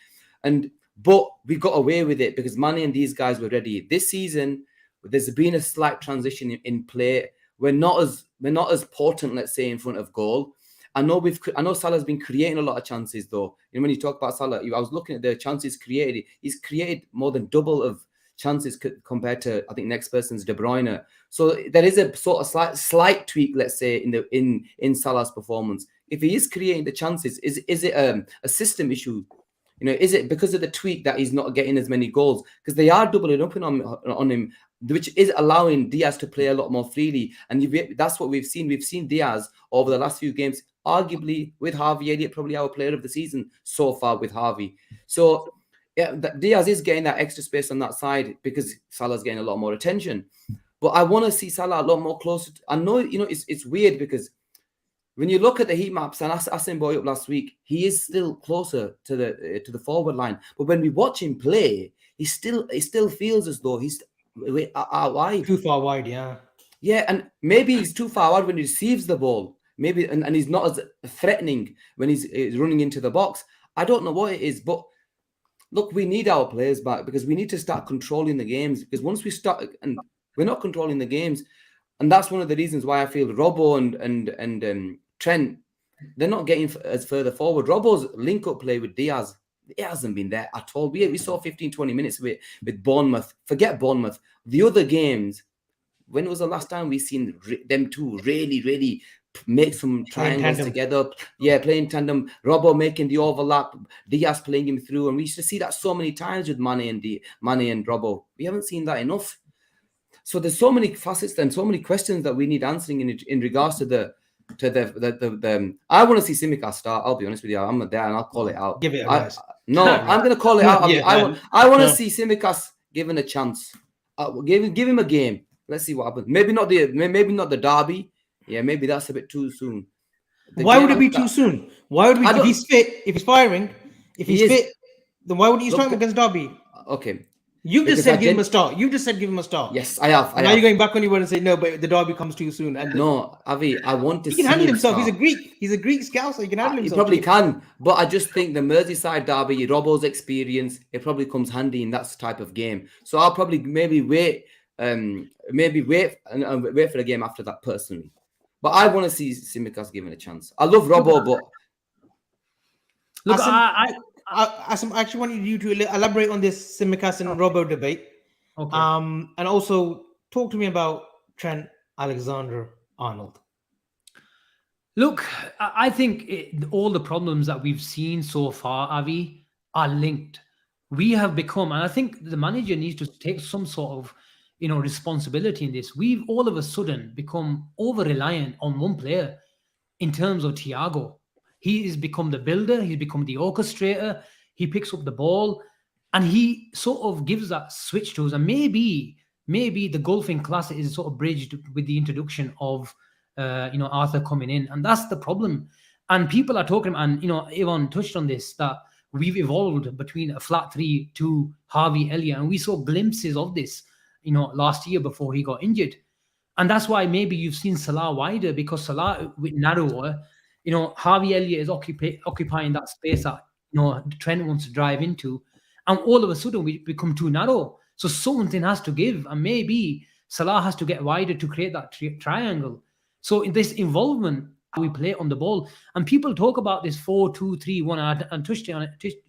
but we got away with it because Mane and these guys were ready. This season, there's been a slight transition in play. We're not as potent, let's say, in front of goal. I know Salah's been creating a lot of chances though. When you talk about Salah, I was looking at the chances created. He's created more than double of chances compared to, I think, next person's De Bruyne. So there is a sort of slight tweak, let's say, in Salah's performance. If he is creating the chances, is it a system issue? Is it because of the tweak that he's not getting as many goals? Because they are doubling up on him, which is allowing Diaz to play a lot more freely. And that's what we've seen. We've seen Diaz over the last few games, arguably with Harvey Elliott, probably our player of the season so far with Harvey. So yeah, Diaz is getting that extra space on that side because Salah's getting a lot more attention. But I want to see Salah a lot more closer. I know, it's weird because when you look at the heat maps, and I asked him boy up last week, he is still closer to the forward line. But when we watch him play, it still feels as though he's out wide. Too far wide, yeah. Yeah, and maybe he's too far wide when he receives the ball. Maybe and he's not as threatening when he's running into the box. I don't know what it is, but look, we need our players back because we need to start controlling the games. Because once we start, and we're not controlling the games, and that's one of the reasons why I feel Robbo and Trent, they're not getting as further forward. Robbo's link-up play with Diaz, it hasn't been there at all. We saw 15-20 minutes with Bournemouth. Forget Bournemouth. The other games, when was the last time we seen them two really make some triangles together? Yeah, playing tandem. Robbo making the overlap, Diaz playing him through, and we used to see that so many times with Mane and Robbo. We haven't seen that enough. So there's so many facets and so many questions that we need answering in regards to the I want to see Tsimikas start. I'll be honest with you. I'm there and I'll call it out. Give it a rest. No, I'm going to call it out. I want to see Tsimikas given a chance. Give him a game. Let's see what happens. Maybe not the derby. Yeah, maybe that's a bit too soon. Why would it be too soon? Why would we? If he's fit, if he's firing, if he's fit, then why would you start him against Derby? Okay. You just said give him a start. You just said give him a start. Yes, I have. Now you're going back on your word and say no, but the Derby comes too soon. And no, Avi, I want to see he can handle himself. Start. He's a Greek. He's a Greek scout, so he can handle himself. He probably can, but I just think the Merseyside derby, Robbo's experience, it probably comes handy in that type of game. So I'll probably maybe wait and wait for the game after that personally. But I want to see Tsimikas given a chance. I love Robbo, but look, I actually wanted you to elaborate on this Tsimikas and Robbo debate. Okay. And also talk to me about Trent Alexander-Arnold. Look, I think all the problems that we've seen so far, Avi, are linked. We have become, and I think the manager needs to take some sort of, responsibility in this. We've all of a sudden become over-reliant on one player in terms of Thiago. He has become the builder. He's become the orchestrator. He picks up the ball, and he sort of gives that switch to us. And maybe the golfing class is sort of bridged with the introduction of, Arthur coming in. And that's the problem. And people are talking, and Ivan touched on this, that we've evolved between a flat three to Harvey Elliott, and we saw glimpses of this, last year before he got injured. And that's why maybe you've seen Salah wider, because Salah with narrower, Harvey Elliott is occupying that space that Trent wants to drive into, and all of a sudden we become too narrow. So something has to give, and maybe Salah has to get wider to create that triangle. So in this involvement, we play on the ball, and people talk about this 4-2-3-1. I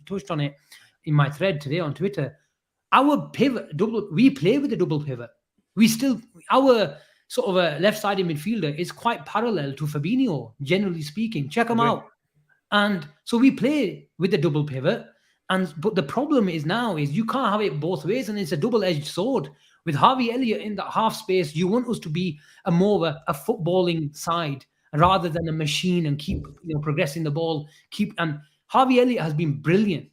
touched on it in my thread today on Twitter. Our pivot we play with a double pivot. Our sort of a left-sided midfielder is quite parallel to Fabinho, generally speaking. Check him out. And so we play with the double pivot. But the problem is you can't have it both ways, and it's a double-edged sword. With Harvey Elliott in that half space, you want us to be more of a footballing side rather than a machine and keep progressing the ball. And Harvey Elliott has been brilliant.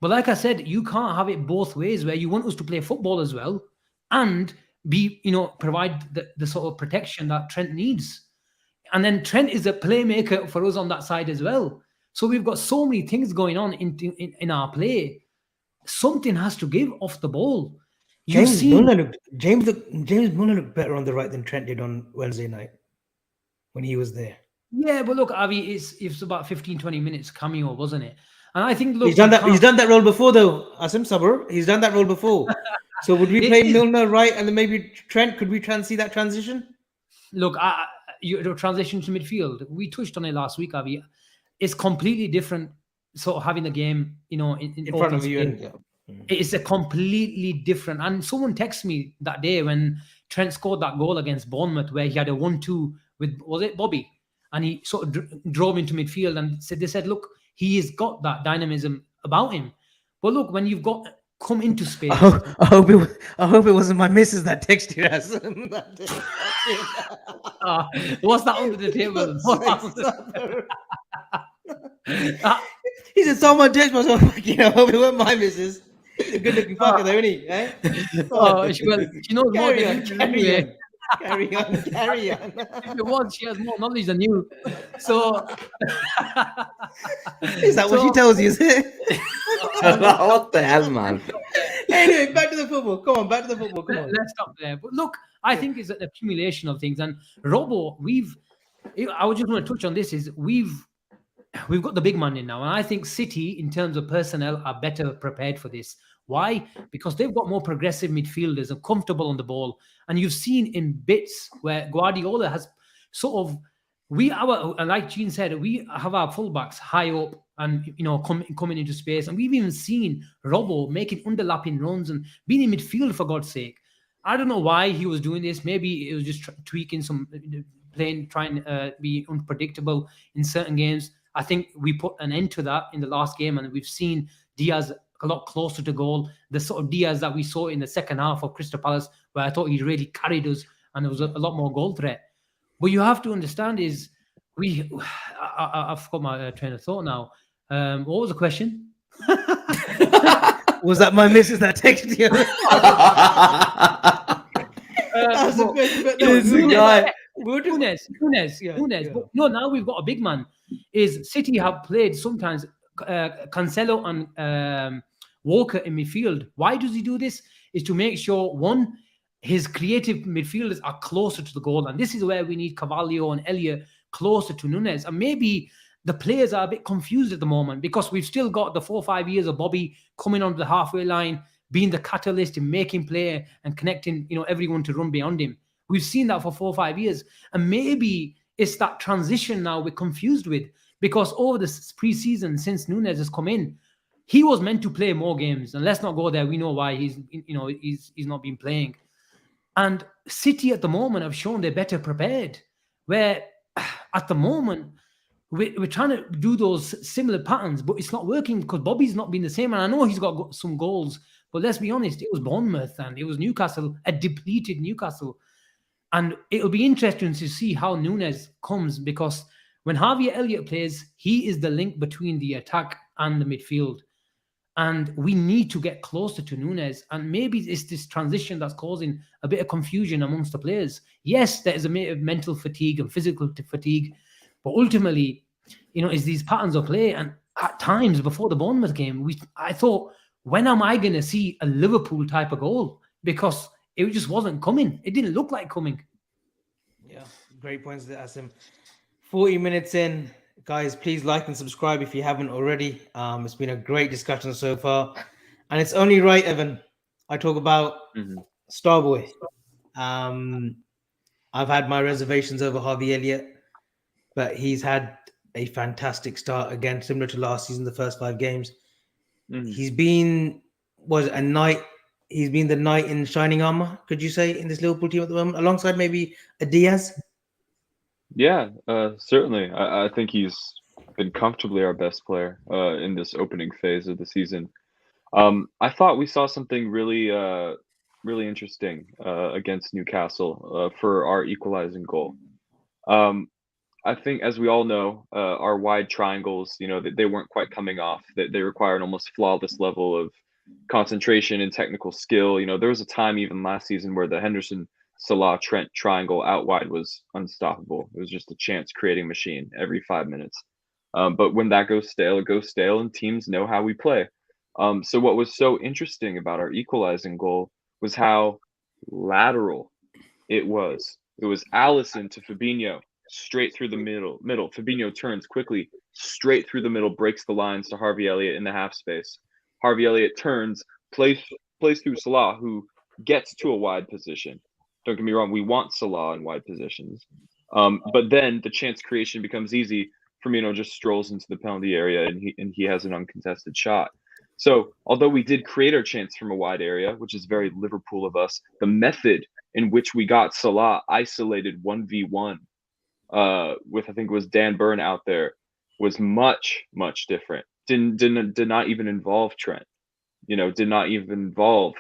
But like I said, you can't have it both ways, where you want us to play football as well and be, provide the sort of protection that Trent needs. And then Trent is a playmaker for us on that side as well. So we've got so many things going on in our play. Something has to give off the ball. James Muller looked better on the right than Trent did on Wednesday night when he was there. Yeah, but look, Avi, it's about 15-20 minutes cameo, wasn't it? And I think, look, he's done that role before, though. Asim Sabur, he's done that role before. So would we play Milner right, and then maybe Trent? Could we see that transition? Look, transition to midfield. We touched on it last week, Avi. It's completely different. Sort of having the game, in front of you. It's a completely different. And someone texted me that day when Trent scored that goal against Bournemouth, where he had a 1-2 with, was it Bobby? And he sort of drove into midfield, and they said, look, he has got that dynamism about him. But look, when you've got come into space, I hope it wasn't my missus that texted us. What's that under the table? He said, someone text myself. I hope it wasn't my missus. He's a good-looking fucker, though, isn't he? Eh? Well, she knows more than you anyway. Carry on. If it was, she has more knowledge than you. So is that what she tells you? Is it? What the hell, man? Anyway, back to the football. Come on. Let's stop there. But look, I think it's an accumulation of things. And Robbo, I was just going to touch on this, is we've got the big man in now. And I think City, in terms of personnel, are better prepared for this. Why? Because they've got more progressive midfielders and comfortable on the ball. And you've seen in bits where Guardiola has sort of, like Gene said, we have our fullbacks high up and, coming into space. And we've even seen Robbo making underlapping runs and being in midfield, for God's sake. I don't know why he was doing this. Maybe it was just tweaking some playing, trying to be unpredictable in certain games. I think we put an end to that in the last game, and we've seen Diaz a lot closer to goal. The sort of Diaz that we saw in the second half of Crystal Palace, where I thought he really carried us and there was a lot more goal threat. What you have to understand is I forgot my train of thought now. What was the question? Was that my missus that texted you? That's the question. Nunes. Yeah. But no, now we've got a big man. Is City have played sometimes Cancelo and Walker in midfield. Why does he do this? Is to make sure, one, his creative midfielders are closer to the goal. And this is where we need Carvalho and Elliott closer to Nunes. And maybe the players are a bit confused at the moment because we've still got the 4 or 5 years of Bobby coming onto the halfway line, being the catalyst in making play and connecting, everyone to run beyond him. We've seen that for 4 or 5 years. And maybe it's that transition now we're confused with, because over this pre-season, since Nunes has come in, he was meant to play more games. And let's not go there. We know why he's not been playing. And City at the moment have shown they're better prepared, where at the moment, we're trying to do those similar patterns, but it's not working because Bobby's not been the same. And I know he's got some goals, but let's be honest, it was Bournemouth and it was Newcastle, a depleted Newcastle. And it'll be interesting to see how Nunes comes, because when Harvey Elliott plays, he is the link between the attack and the midfield. And we need to get closer to Nunes. And maybe it's this transition that's causing a bit of confusion amongst the players. Yes, there is a bit of mental fatigue and physical fatigue, but ultimately, is these patterns of play. And at times before the Bournemouth game, I thought, when am I going to see a Liverpool type of goal? Because it just wasn't coming. It didn't look like coming. Yeah, great points there, Asim. 40 minutes in, guys. Please like and subscribe if you haven't already. It's been a great discussion so far, and it's only right, Evan, I talk about Starboy. I've had my reservations over Harvey Elliott, but he's had a fantastic start again, similar to last season, the first 5 games. He's been a knight. He's been the knight in shining armor, could you say, in this Liverpool team at the moment, alongside maybe a Diaz? Yeah, certainly. I think he's been comfortably our best player in this opening phase of the season. I thought we saw something really, really interesting against Newcastle for our equalizing goal. I think, as we all know, our wide triangles, they weren't quite coming off. They require an almost flawless level of concentration and technical skill. There was a time even last season where the Henderson, Salah, Trent triangle out wide was unstoppable. It was just a chance creating machine every 5 minutes. But when that goes stale, it goes stale, and teams know how we play. So what was so interesting about our equalizing goal was how lateral it was. It was Allison to Fabinho, straight through the middle. Fabinho turns quickly, straight through the middle, breaks the lines to Harvey Elliott in the half space. Harvey Elliott turns, plays through Salah, who gets to a wide position. Don't get me wrong, we want Salah in wide positions. But then the chance creation becomes easy. Firmino just strolls into the penalty area, and he has an uncontested shot. So although we did create our chance from a wide area, which is very Liverpool of us, the method in which we got Salah isolated 1v1 with, I think it was Dan Burn out there, was much, much different. Did not even involve Trent, did not even involve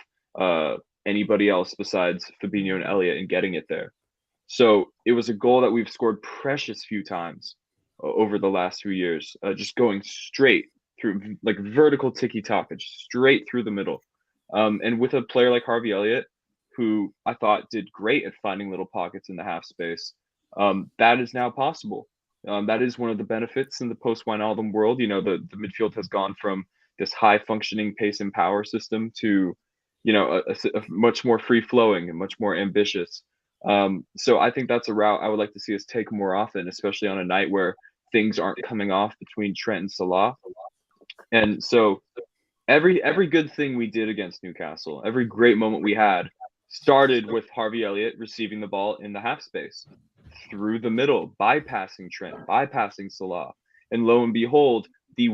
anybody else besides Fabinho and Elliott in getting it there. So it was a goal that we've scored precious few times over the last few years, just going straight through, like vertical tiki-taka, just straight through the middle. And with a player like Harvey Elliott, who I thought did great at finding little pockets in the half space, that is now possible. That is one of the benefits in the post-Wijnaldum world. The midfield has gone from this high-functioning pace and power system to, a much more free-flowing and much more ambitious. So I think that's a route I would like to see us take more often, especially on a night where things aren't coming off between Trent and Salah. And so every good thing we did against Newcastle, every great moment we had, started with Harvey Elliott receiving the ball in the half space, through the middle, bypassing Trent, bypassing Salah. And lo and behold, the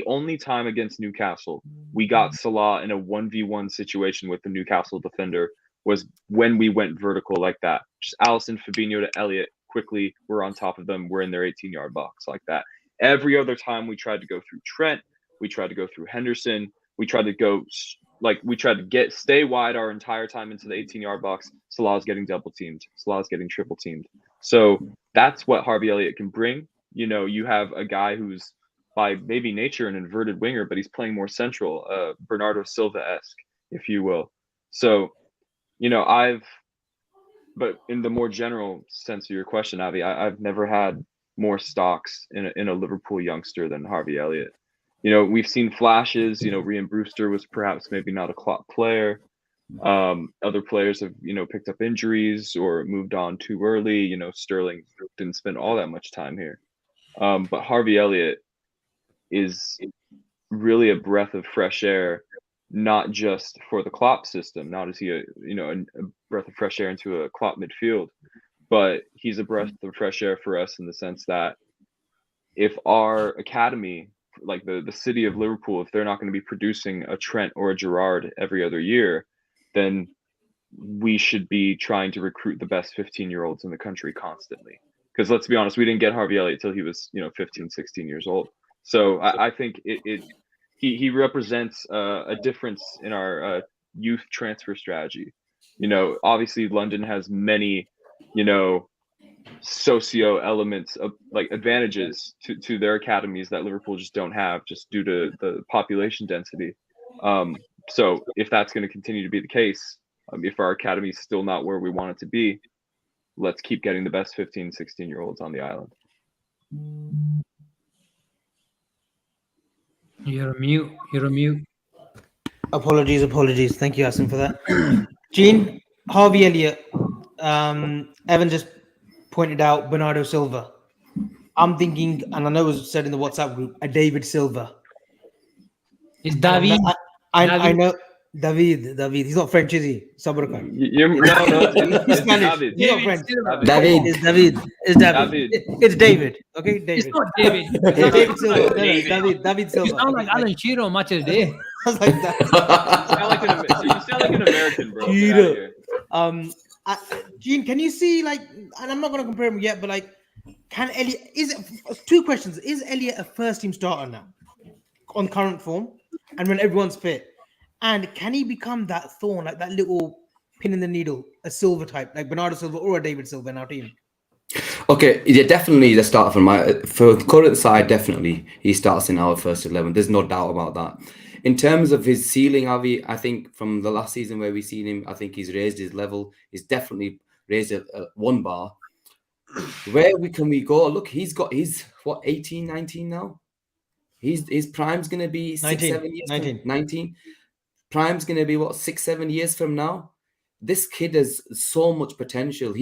only time against Newcastle we got Salah in a 1v1 situation with the Newcastle defender was when we went vertical like that. Just Allison, Fabinho to Elliott, quickly, we're on top of them, we're in their 18-yard box like that. Every other time we tried to go through Trent, we tried to go through Henderson, we tried to stay wide our entire time into the 18-yard box. Salah's getting double teamed. Salah's getting triple teamed. So that's what Harvey Elliott can bring. You have a guy who's by maybe nature an inverted winger, but he's playing more central, Bernardo Silva-esque, if you will. So, but in the more general sense of your question, Avi, I've never had more stocks in a Liverpool youngster than Harvey Elliott. We've seen flashes. Ryan Brewster was perhaps maybe not a Klopp player. Other players have, picked up injuries or moved on too early. Sterling didn't spend all that much time here. But Harvey Elliott is really a breath of fresh air, not just for the Klopp system. Not is he a breath of fresh air into a Klopp midfield, but he's a breath of fresh air for us in the sense that if our academy, like the city of Liverpool, if they're not going to be producing a Trent or a Gerrard every other year, then we should be trying to recruit the best 15-year-olds in the country constantly. Because let's be honest, we didn't get Harvey Elliott till he was 15, 16 years old. So I think he represents a difference in our youth transfer strategy. Obviously London has many socio elements of like advantages to their academies that Liverpool just don't have, just due to the population density. So if that's going to continue to be the case, if our academy is still not where we want it to be, let's keep getting the best 15, 16-year-olds on the island. You're a mute. You're a mute. Apologies. Thank you, Asim, for that. Gene, Harvey Elliott, Evan just pointed out Bernardo Silva. I'm thinking, and I know it was said in the WhatsApp group, a David Silva. It's And David. I David. know David. He's not French, is he? Sabarkar. No, He's it's Spanish. David. He's not David French. Silva. David. It's David. It's David. David. It's David. Okay, It's David. not David. You It's sound David like, Silva. No, David. David you Silva. sound like Alan Shearer on Match of the Day. I was like that. You sound like an American, bro. Get out of here. Gene, can you see and I'm not going to compare him yet, but can Elliot? Is it 2 questions? Is Elliot a first team starter now on current form, and when everyone's fit? And can he become that thorn, like that little pin in the needle, a Silva type, like Bernardo Silva or a David Silva in our team? Okay, yeah, definitely the starter for the current side. Definitely, he starts in our first 11. There's no doubt about that. In terms of his ceiling, Avi, I think from the last season where we've seen him, I think he's raised his level. He's definitely raised one bar. Where can we go? Look, he's 18, 19 now. His prime's gonna be 6, 7 years. 19. Prime's gonna be 6, 7 years from now. This kid has so much potential.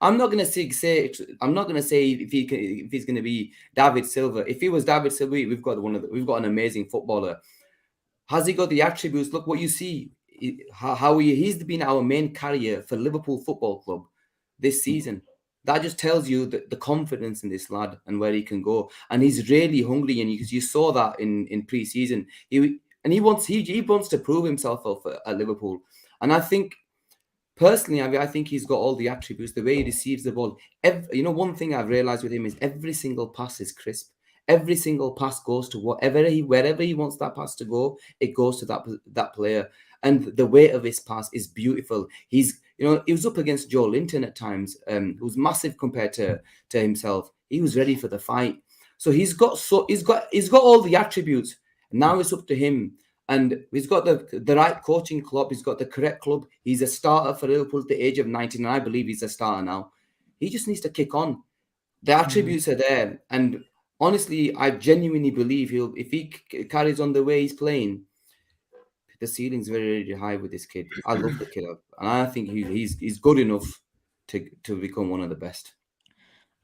I'm not gonna say if he's gonna be David Silva. If he was David Silva, we've got an amazing footballer. Has he got the attributes? Look what you see. He's been our main carrier for Liverpool Football Club this season. That just tells you the confidence in this lad and where he can go. And he's really hungry, and you saw that in pre-season. He wants to prove himself at Liverpool. And I think personally, I think he's got all the attributes. The way he receives the ball. One thing I've realized with him is every single pass is crisp. Every single pass goes to wherever he wants that pass to go. It goes to that player, and the weight of his pass is beautiful. He was up against Joe Linton at times, who was massive compared to himself. He was ready for the fight. So he's got all the attributes. Now it's up to him, and he's got the right coaching club. He's got the correct club. He's a starter for Liverpool at the age of 19, and I believe he's a starter now. He just needs to kick on. The attributes are there, and honestly, I genuinely believe if he carries on the way he's playing, the ceiling's very, very high with this kid. I love the kid, and I think he's good enough to become one of the best.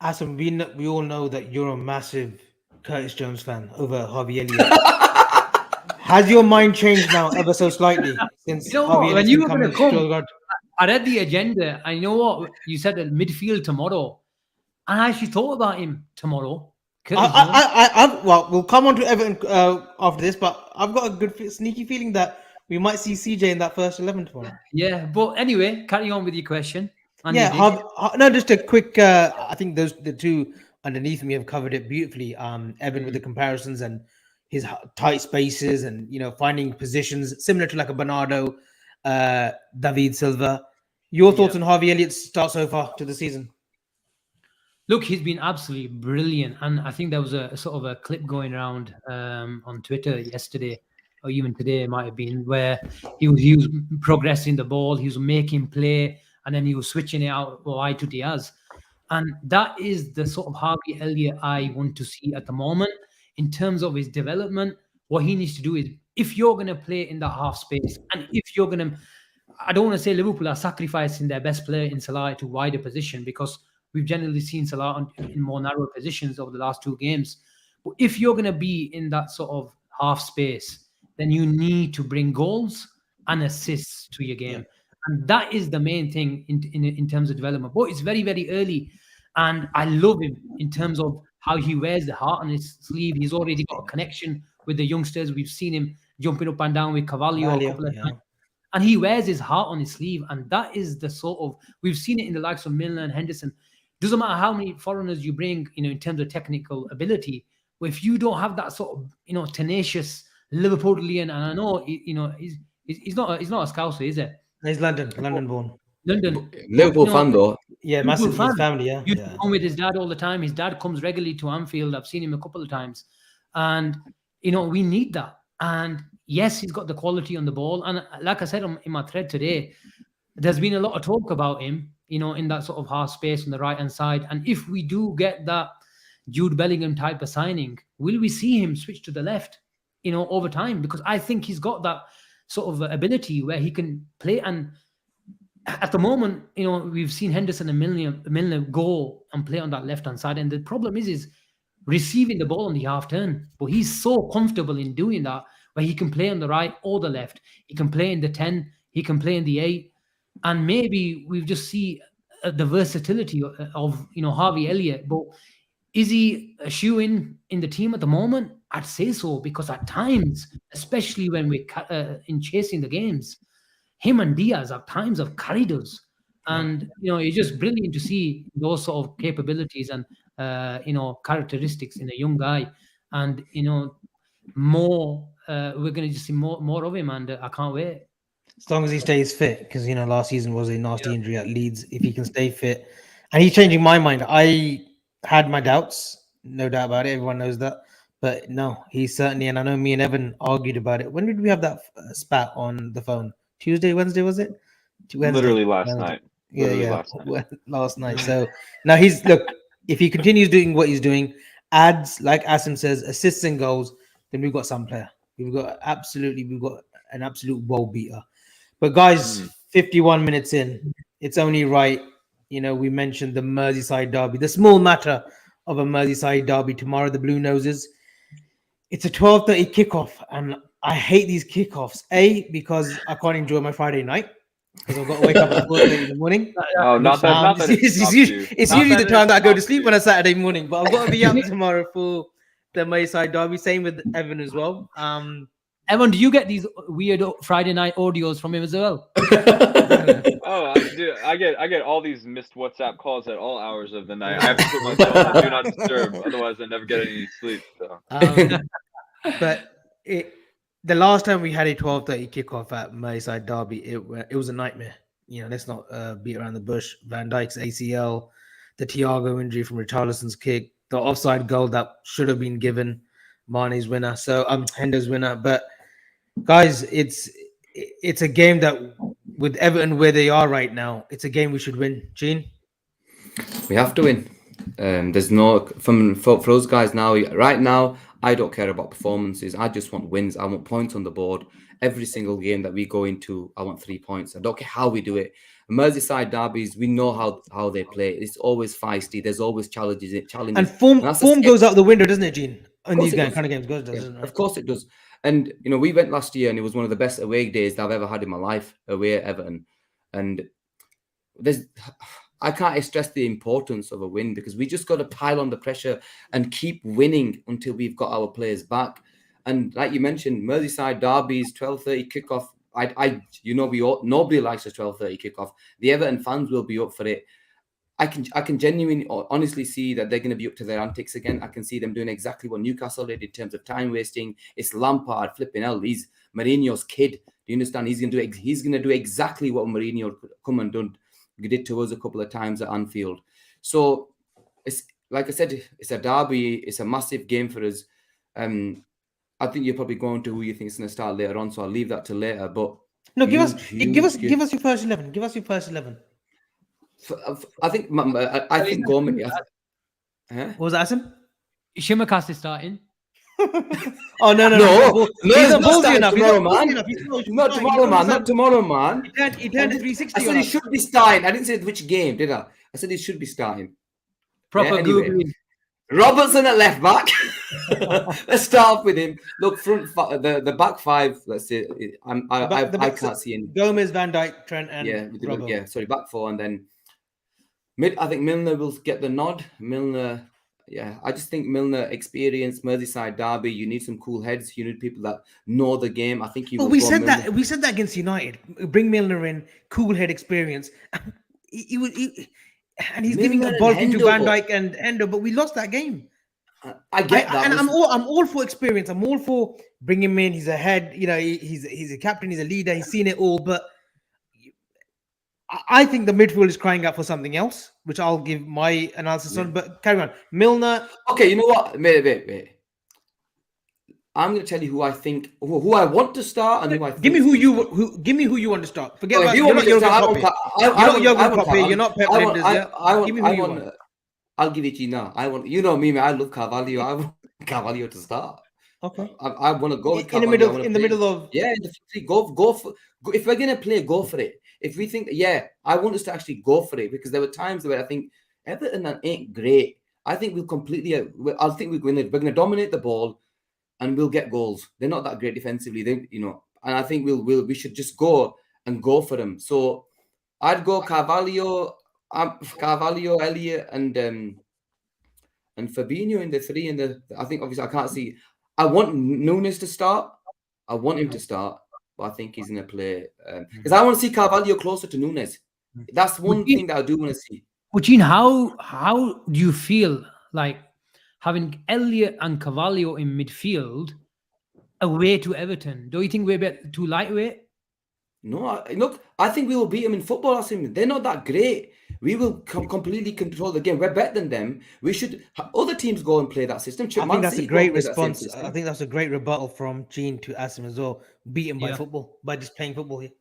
Asim, we all know that you're a massive Curtis Jones fan over Harvey Elliott. Has your mind changed now ever so slightly since Harvey when you were going to come, I read the agenda, and you know what? You said that midfield tomorrow, and I actually thought about him tomorrow. We'll come on to Everton after this, but I've got a good sneaky feeling that we might see CJ in that first 11 tomorrow. Yeah, but anyway, carry on with your question. Just a quick. I think the 2 underneath me have covered it beautifully. Evan with the comparisons and his tight spaces, and finding positions similar to like a Bernardo, David Silva. Your thoughts on Harvey Elliott's start so far to the season? Look, he's been absolutely brilliant, and I think there was a sort of a clip going around on Twitter yesterday, or even today it might have been, where he was progressing the ball, he was making play, and then he was switching it out wide to Diaz. And that is the sort of Harvey Elliott I want to see at the moment in terms of his development. What he needs to do is, if you're going to play in that half space, and if you're going to, I don't want to say Liverpool are sacrificing their best player in Salah to wider position, because we've generally seen Salah in more narrow positions over the last 2 games. But if you're going to be in that sort of half space, then you need to bring goals and assists to your game. And that is the main thing in terms of development. But it's very, very early. And I love him in terms of how he wears the heart on his sleeve. He's already got a connection with the youngsters. We've seen him jumping up and down with Carvalho a couple of times. And he wears his heart on his sleeve. And that is the sort of, we've seen it in the likes of Milner and Henderson. Doesn't matter how many foreigners you bring, in terms of technical ability, but if you don't have that sort of, tenacious Liverpoolian, and I know, he's not a Scouser, is it? He's London born. Liverpool fan though. Yeah, massive fan. His family. Yeah, you come with his dad all the time. His dad comes regularly to Anfield. I've seen him a couple of times, and we need that. And yes, he's got the quality on the ball. And like I said in my thread today, there's been a lot of talk about him, in that sort of half space on the right hand side. And if we do get that Jude Bellingham type of signing, will we see him switch to the left, over time? Because I think he's got that sort of ability where he can play. And at the moment, we've seen Henderson and Milner go and play on that left-hand side. And the problem is receiving the ball on the half turn. But he's so comfortable in doing that, where he can play on the right or the left. He can play in the 10, he can play in the 8. And maybe we just see the versatility of Harvey Elliott. But is he a shoe-in the team at the moment? I'd say so, because at times, especially when we're in chasing the games, him and Diaz at times have carried us. And, it's just brilliant to see those sort of capabilities and, characteristics in a young guy. And, more, we're going to just see more of him, and I can't wait. As long as he stays fit, because, last season was a nasty injury at Leeds. If he can stay fit, and he's changing my mind. I had my doubts, no doubt about it. Everyone knows that. But no, he's certainly, and I know me and Evan argued about it. When did we have that spat on the phone? Tuesday, Wednesday, was it? Wednesday. Literally last night. Last night. So now look, if he continues doing what he's doing, adds, like Asim says, assists and goals, then we've got some player. We've got an absolute world beater. But guys, 51 minutes in, it's only right. We mentioned the Merseyside derby, the small matter of a Merseyside derby tomorrow, the Blue Noses. It's a 12:30 kickoff, and I hate these kickoffs. Because I can't enjoy my Friday night, because I've got to wake up at 4:30 in the morning. Oh, not that. It's usually the time that I go to sleep on a Saturday morning, but I've got to be up tomorrow for the Merseyside derby. Same with Evan as well. Evan, do you get these weird Friday night audios from him as well? Oh, I get all these missed WhatsApp calls at all hours of the night. I have to put myself on do not disturb, otherwise I never get any sleep. So. But the last time we had a 12:30 kickoff at Merseyside derby, it was a nightmare. Let's not beat around the bush. Van Dijk's ACL, the Thiago injury from Richarlison's kick, the offside goal that should have been given, Mane's winner. So Hender's winner. But guys, it's a game that, with Everton where they are right now, it's a game we should win. Gene? We have to win. There's no for us guys now. Right now, I don't care about performances. I just want wins. I want points on the board. Every single game that we go into, I want 3 points. I don't care how we do it. Merseyside derbies, we know how they play. It's always feisty. There's always challenges. And form goes out the window, doesn't it, Gene? In these kind of games, doesn't it? Of course it does. And we went last year, and it was one of the best away days that I've ever had in my life, away at Everton. And I can't stress the importance of a win, because we just got to pile on the pressure and keep winning until we've got our players back. And like you mentioned, Merseyside derbies, 12:30 kickoff. Nobody likes a 12:30 kickoff. The Everton fans will be up for it. I can genuinely, honestly see that they're going to be up to their antics again. I can see them doing exactly what Newcastle did in terms of time wasting. It's Lampard, flipping hell. He's Mourinho's kid. Do you understand? He's going to do exactly what Mourinho come and done. He did to us a couple of times at Anfield. So it's like I said, it's a derby. It's a massive game for us. I think you're probably going to who you think is going to start later on. So I'll leave that to later. But no, give us your first 11. Give us your first 11. I think Gomez. What was that, Asim? Shimmercast is starting. Oh no! He's not ballsy enough tomorrow, man. Not tomorrow, man. He turned 360. I said he should be starting. I didn't say which game, did I? I said he should be starting. Proper anyway. Robertson at left back. Let's start off with him. Look, the back five. Let's say I can't see any. Gomez, Van Dijk, Trent, and sorry, back four, and then mid. I think Milner will get the nod. Milner. Yeah, I just think Milner experience, Merseyside derby. You need some cool heads. You need people that know the game. I think we said that against United. Bring Milner in, cool head experience. And he's giving a ball into Van Dijk and Endo, but we lost that game. I get that, and I'm all for experience. I'm all for bringing him in. He's a head. He's a captain. He's a leader. He's seen it all, but I think the midfield is crying out for something else, which I'll give my analysis on. But carry on, Milner. Okay, you know what? Wait. I'm going to tell you who I think, who I want to start, and who I think. Give me who you want to start. Forget about you're not Jurgen Klopp. You're not Pep Linders. Give me who you want. I'll give it to you now. I want, you know me, man. I love Carvalho. I want Carvalho to start. Okay. I want to go with In the Carvalho. middle, I want to in the play. middle of. Yeah, in the free, go for. If we're gonna play, go for it. If we think, yeah, I want us to actually go for it, because there were times where I think Everton ain't great. I think we'll completely. I think we're gonna dominate the ball, and we'll get goals. They're not that great defensively. They, and I think we should just go for them. So I'd go Carvalho, Elliot, and Fabinho in the three. I think obviously I can't see. I want Nunes to start. I want him to start, but I think he's going to play because I want to see Carvalho closer to Nunes. That's one thing that I do want to see. But Gene, how do you feel like having Elliot and Carvalho in midfield away to Everton? Do you think we're a bit too lightweight? No, look, I think we will beat them in football. They're not that great. We will completely control the game. We're better than them. We should. Other teams go and play that system. I think that's a great response. I think that's a great rebuttal from Gene to Asim as well. Beaten by football, by just playing football here.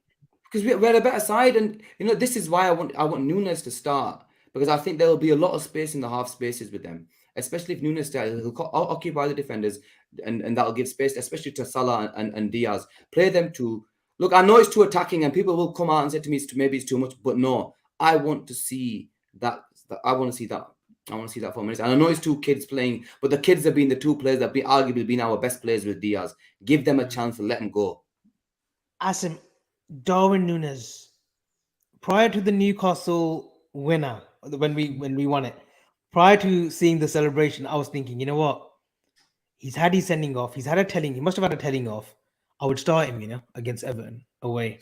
Because we're a better side, and this is why I want Nunes to start, because I think there will be a lot of space in the half spaces with them, especially if Nunes starts. He'll occupy the defenders, and that'll give space, especially to Salah and Diaz. Play them to. Look, I know it's too attacking, and people will come out and say to me, maybe it's too much, but no, I want to see that. I want to see that. I want to see that 4 minutes. And I know it's two kids playing, but the kids have been the two players that have arguably been our best players with Diaz. Give them a chance and let them go. Asim, Darwin Núñez, prior to the Newcastle winner, when we won it, prior to seeing the celebration, I was thinking, you know what? He's had his sending off. He's had a telling. He must have had a telling off. I would start him, against Everton away.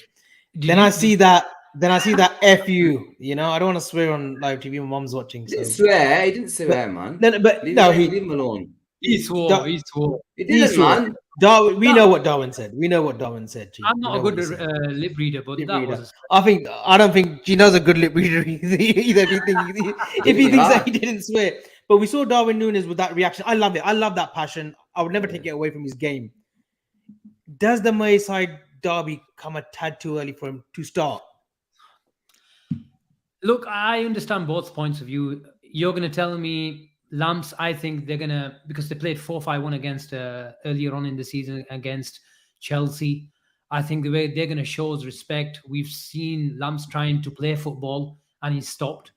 Then I see that FU. I don't want to swear on live TV. My mom's watching. He didn't swear, man. Leave him alone. He swore. He didn't, man. Darwin, we know what Darwin said. Gene. I'm not a good lip reader, but was. I don't think Gino's a good lip reader either. If he thinks that he didn't swear, but we saw Darwin Núñez with that reaction. I love it. I love that passion. I would never take it away from his game. Does the Merseyside derby come a tad too early for him to start? Look, I understand both points of view. You're going to tell me Lamps, I think they're going to, because they played 4-5-1 against earlier on in the season against Chelsea. I think the way they're going to show us respect. We've seen Lamps trying to play football and he's stopped.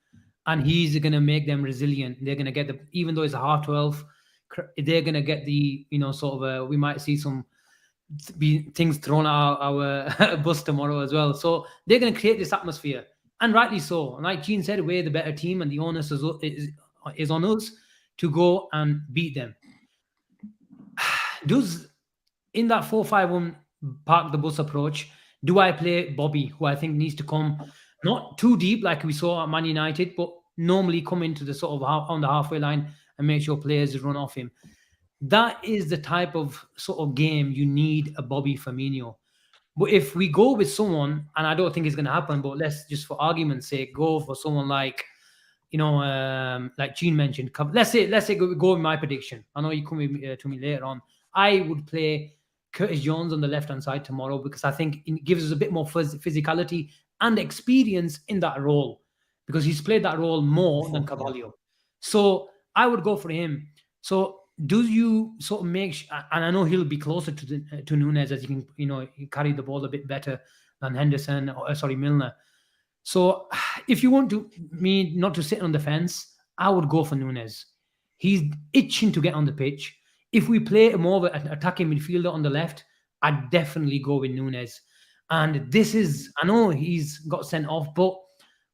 And he's going to make them resilient. They're going to get even though it's a half 12, they're going to get the, we might see some things thrown at our bus tomorrow as well. So they're going to create this atmosphere, and rightly so. And like Gene said, we're the better team, and the onus is on us to go and beat them. Does in that 4-5-1 park the bus approach, do I play Bobby, who I think needs to come not too deep like we saw at Man United, but normally come into the sort of on the halfway line and make sure players run off him? That is the type of sort of game you need a Bobby Firmino. But if we go with someone, and I don't think it's going to happen, but let's just for argument's sake go for someone like, like Gene mentioned. Let's say go with my prediction. I know you come to me later on. I would play Curtis Jones on the left-hand side tomorrow because I think it gives us a bit more physicality and experience in that role because he's played that role more than Carvalho. So I would go for him. So do you sort of make, and I know he'll be closer to Nunes as he can, he carry the ball a bit better than Henderson, Milner. So if you want me not to sit on the fence, I would go for Nunes. He's itching to get on the pitch. If we play more of an attacking midfielder on the left, I'd definitely go with Nunes. And I know he's got sent off, but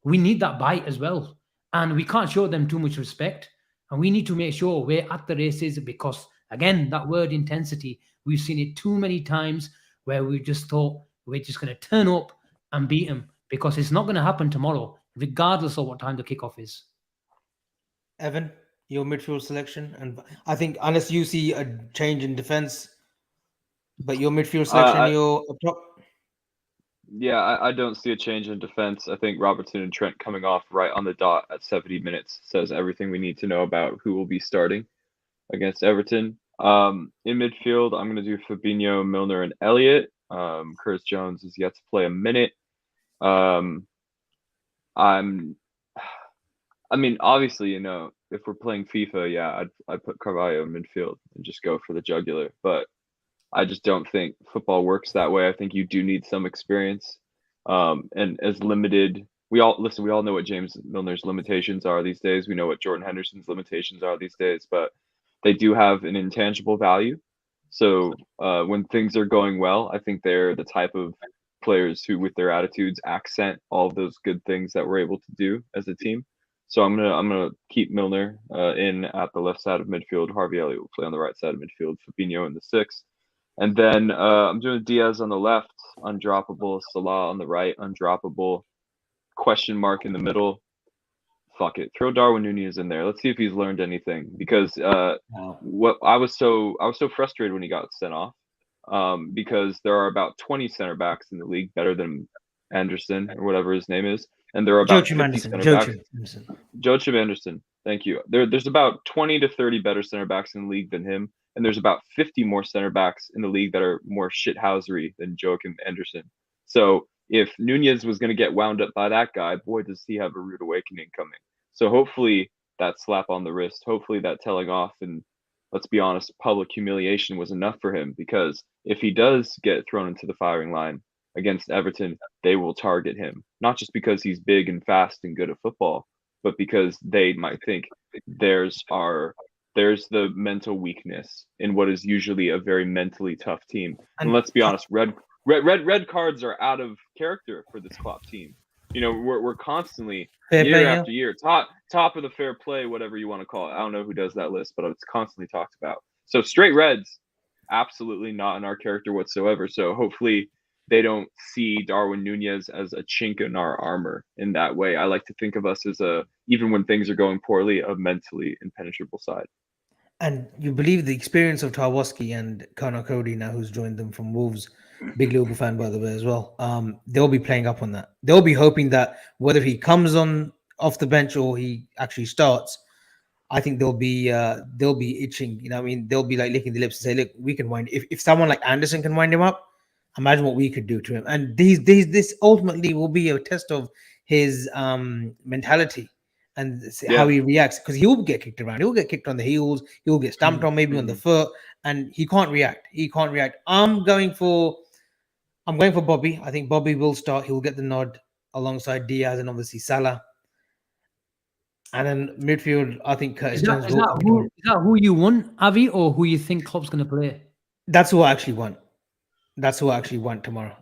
we need that bite as well. And we can't show them too much respect. And we need to make sure we're at the races because, again, that word intensity, we've seen it too many times where we just thought we're just going to turn up and beat them because it's not going to happen tomorrow, regardless of what time the kickoff is. Evan, your midfield selection, and I think unless you see a change in defense, but your midfield selection, you're up top. Yeah, I don't see a change in defense. I think Robertson and Trent coming off right on the dot at 70 minutes says everything we need to know about who will be starting against Everton. In midfield, I'm going to do Fabinho, Milner, and Elliott. Curtis Jones is yet to play a minute. Obviously, if we're playing FIFA, yeah, I'd put Carvalho in midfield and just go for the jugular. But I just don't think football works that way. I think you do need some experience. And as limited, we all know what James Milner's limitations are these days. We know what Jordan Henderson's limitations are these days, but they do have an intangible value. So when things are going well, I think they're the type of players who, with their attitudes, accent all of those good things that we're able to do as a team. So I'm gonna keep Milner in at the left side of midfield. Harvey Elliott will play on the right side of midfield. Fabinho in the 6. And then I'm doing Diaz on the left, undroppable. Salah on the right, undroppable. Question mark in the middle. Fuck it, throw Darwin Nunez in there. Let's see if he's learned anything. Because what I was so frustrated when he got sent off. Because there are about 20 center backs in the league better than Anderson or whatever his name is, and there are about 50 center backs. Joachim Anderson. Thank you. There's about 20 to 30 better center backs in the league than him. And there's about 50 more center backs in the league that are more shithousery than Joachim Anderson. So if Nunez was going to get wound up by that guy, boy, does he have a rude awakening coming. So hopefully that slap on the wrist, hopefully that telling off, and let's be honest, public humiliation was enough for him, because if he does get thrown into the firing line against Everton, they will target him. Not just because he's big and fast and good at football, but because they might think there's the mental weakness in what is usually a very mentally tough team. And let's be honest, red cards are out of character for this Klopp team. You know, we're constantly year after year top of the fair play, whatever you want to call it. I don't know who does that list, but it's constantly talked about. So straight reds, absolutely not in our character whatsoever. So hopefully they don't see Darwin Nunez as a chink in our armor in that way. I like to think of us as even when things are going poorly, a mentally impenetrable side. And you believe the experience of Tarkowski and Connor Cody now, who's joined them from Wolves, big Liverpool fan by the way as well. They'll be playing up on that. They'll be hoping that whether he comes on off the bench or he actually starts, I think they'll be itching. You know what I mean? They'll be like licking the lips and say, look, we can wind. If someone like Anderson can wind him up, imagine what we could do to him. And this ultimately will be a test of his mentality and how he reacts, because he'll get kicked around. He'll get kicked on the heels. He'll get stamped on maybe on the foot, and he can't react. I'm going for Bobby. I think Bobby will start. He'll get the nod alongside Diaz and obviously Salah. And then midfield, I think Curtis Jones. Is that who you want, Avi, or who you think Klopp's going to play? That's who I actually want. Tomorrow.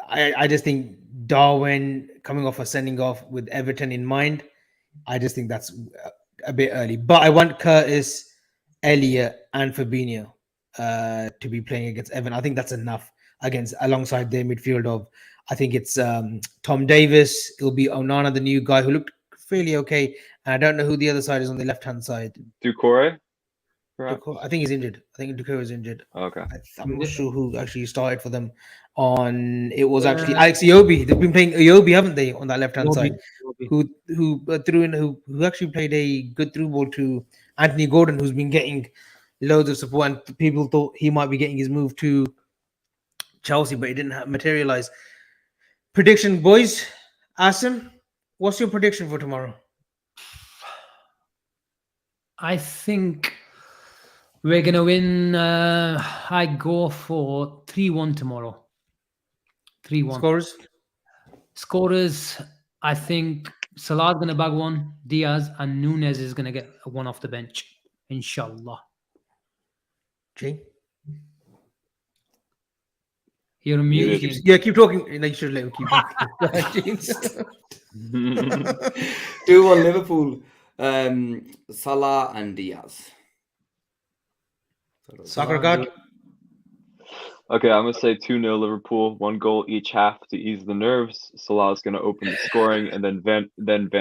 I just think Darwin coming off a sending off with Everton in mind, I just think that's a bit early. But I want Curtis, Elliott, and Fabinho to be playing against Everton. I think that's enough alongside their midfield of, I think it's Tom Davis. It'll be Onana, the new guy who looked fairly okay. And I don't know who the other side is on the left-hand side. Doucouré? I think he's injured. I think Doucouré is injured. Okay. I'm not sure who actually started for them. It was actually Alex Iwobi. They've been playing Iwobi, haven't they, on that left-hand side? Who actually played a good through ball to Anthony Gordon, who's been getting loads of support, and people thought he might be getting his move to Chelsea, but it didn't materialize. Prediction, boys. Asim, what's your prediction for tomorrow? I think we're going to win. I go for 3-1 tomorrow. 3-1. Scorers, I think Salah's going to bag one, Diaz, and Nunez is going to get one off the bench, inshallah. G? You're muted. Yeah, keep talking. You should let him keep talking. 2-1 Liverpool. Salah and Diaz. Soccer God. Okay, I'm going to say 2-0 Liverpool, 1 goal each half to ease the nerves. Salah's going to open the scoring, and then Van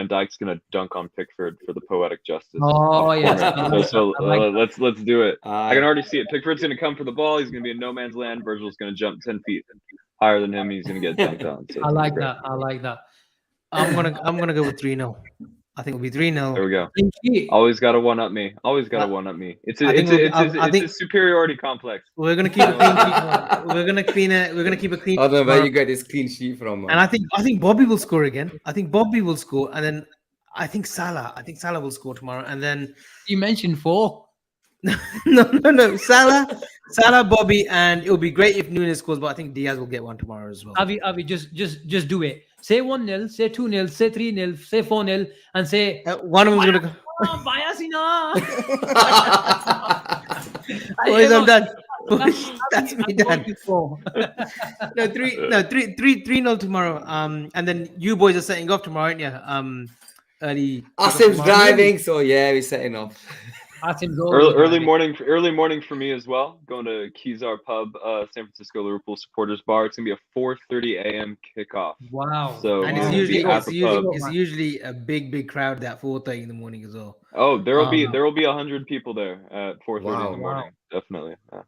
Dijk's going to dunk on Pickford for the poetic justice. Oh, yes. So let's do it. I can already see it. Pickford's going to come for the ball. He's going to be in no man's land. Virgil's going to jump 10 feet higher than him. He's going to get dunked on. So I like that. I'm gonna go with 3-0. I think it'll be 3-0. There we go. Always got to one up me. It's a superiority complex. We're gonna keep a clean sheet. We're gonna keep a clean. I don't know where you get this clean sheet from. And I think Bobby will score again. I think Bobby will score, and then I think Salah. I think Salah will score tomorrow, and then You mentioned 4. no. Salah, Bobby, and it would be great if Nunes scores, but I think Diaz will get one tomorrow as well. Avi, just do it. Say 1-0, say 2-0, say 3-0, say 4-0, and say One of them's gonna go. Bayasina. Boys, I'm done. Boys, that's me done. No, 3-0 tomorrow. And then you boys are setting off tomorrow, aren't you? Early. Asim's tomorrow. driving, so yeah, we're setting off. Early morning for me as well. Going to Kezar Pub, San Francisco Liverpool supporters bar. It's gonna be a 4:30 a.m. kickoff. Wow. So And we'll it's be at the pub. usually a big crowd at 4:30 in the morning as well. Oh, there will be 100 people there at 4:30 in the morning. Wow. Definitely. Yeah.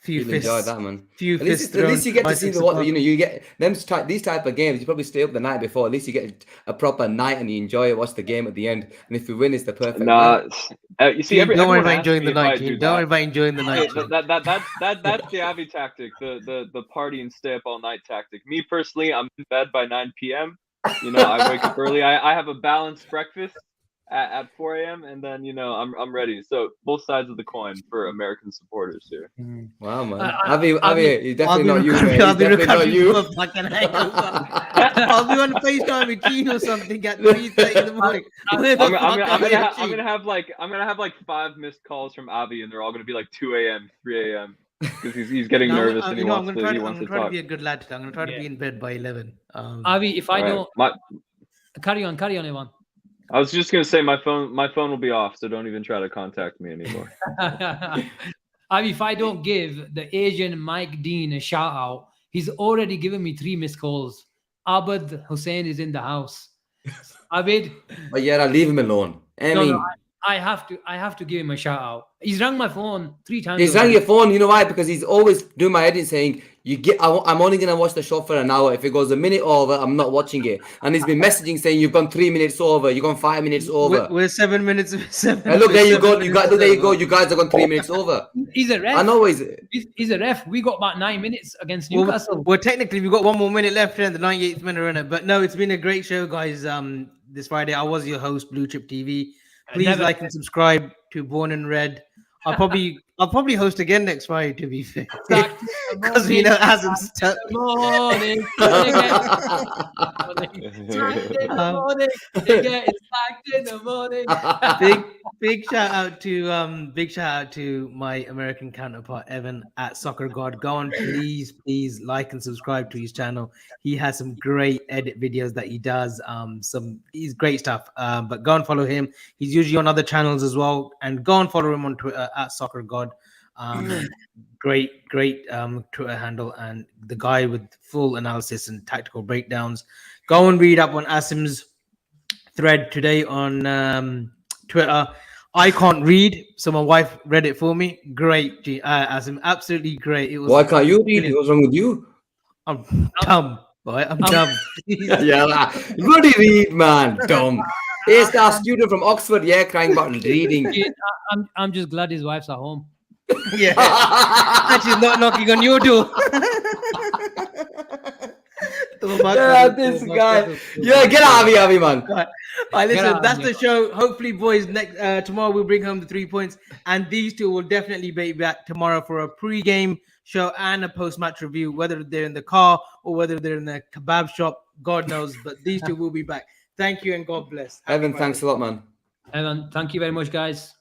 Few You'll fists. enjoy that, man. Few At least fists you get to by see 6 what o'clock. you get them these type of games. You probably stay up the night before. At least you get a proper night and you enjoy it. Watch the game at the end, and if you win, it's the perfect. Nah, you see, Don't worry everyone about asks enjoying me the if I night. do Gene. Don't worry that. about enjoying the night. Gene. That's the Avi tactic, the party and stay up all night tactic. Me personally, I'm in bed by 9 p.m. You know, I wake up early. I have a balanced breakfast at 4 a.m. and then I'm ready. So both sides of the coin for American supporters here. Wow, man. Avi, you definitely not you, man. I'll be Definitely not you. recovering from a fucking hangover. I'll be on FaceTime with Gene or something at 3:30 in the morning. Where the fuck I'm are you, Gene? gonna have like 5 missed calls from Avi, and they're all gonna be like 2 a.m., 3 a.m. because he's getting No, nervous and he I'm wants gonna to try he to, I'm wants gonna to try to talk. be a good lad today. I'm gonna try to be in bed by 11. Avi, if I All don't right. carry on, Evan. I was just gonna say my phone will be off, so don't even try to contact me anymore. Avi, if I don't give the Asian Mike Dean a shout out, he's already given me 3 missed calls. Abid Hussein is in the house. Abid, But yeah, I'll leave him alone. I have to give him a shout out. He's rang my phone 3 times. He's rang your phone. You know why? Because he's always doing my editing, saying I'm only gonna watch the show for an hour. If it goes a minute over, I'm not watching it. And he's been messaging saying you've gone 3 minutes over. You've gone 5 minutes over. We're 7 minutes. And look, there you go. There you go. You guys have gone 3 minutes over. He's a ref. I know he's a ref. We got about 9 minutes against Newcastle. Well, technically, we've got 1 more minute left in the 98th minute in it. But no, it's been a great show, guys. This Friday, I was your host, Blue Chip TV. Please like and subscribe to Born and Red. I'll probably host again next Friday, to be fair, because we know Azim's Big shout out to my American counterpart Evan at Soccer God. Go on, please like and subscribe to his channel. He has some great edit videos that he does. He's great stuff. But go and follow him. He's usually on other channels as well. And go and follow him on Twitter at Soccer God. Great Twitter handle, and the guy with full analysis and tactical breakdowns. Go and read up on Asim's thread today on Twitter. I can't read, so my wife read it for me. Great, Asim, absolutely great. It was. Why can't you read? What's wrong with you? I'm dumb, boy. I'm dumb. Yeah, bloody read, man. Dumb. A-star student from Oxford, crying about reading. I'm just glad his wife's at home. Yeah, and she's not knocking on your door. This guy. Yeah, get out of here, Avi, man. All right, listen, that's the show. Hopefully, boys, tomorrow we'll bring home the 3 points, and these two will definitely be back tomorrow for a pre-game show and a post-match review, whether they're in the car or whether they're in the kebab shop, God knows, but these two will be back. Thank you and God bless. Evan, thanks a lot, man. Evan, thank you very much, guys.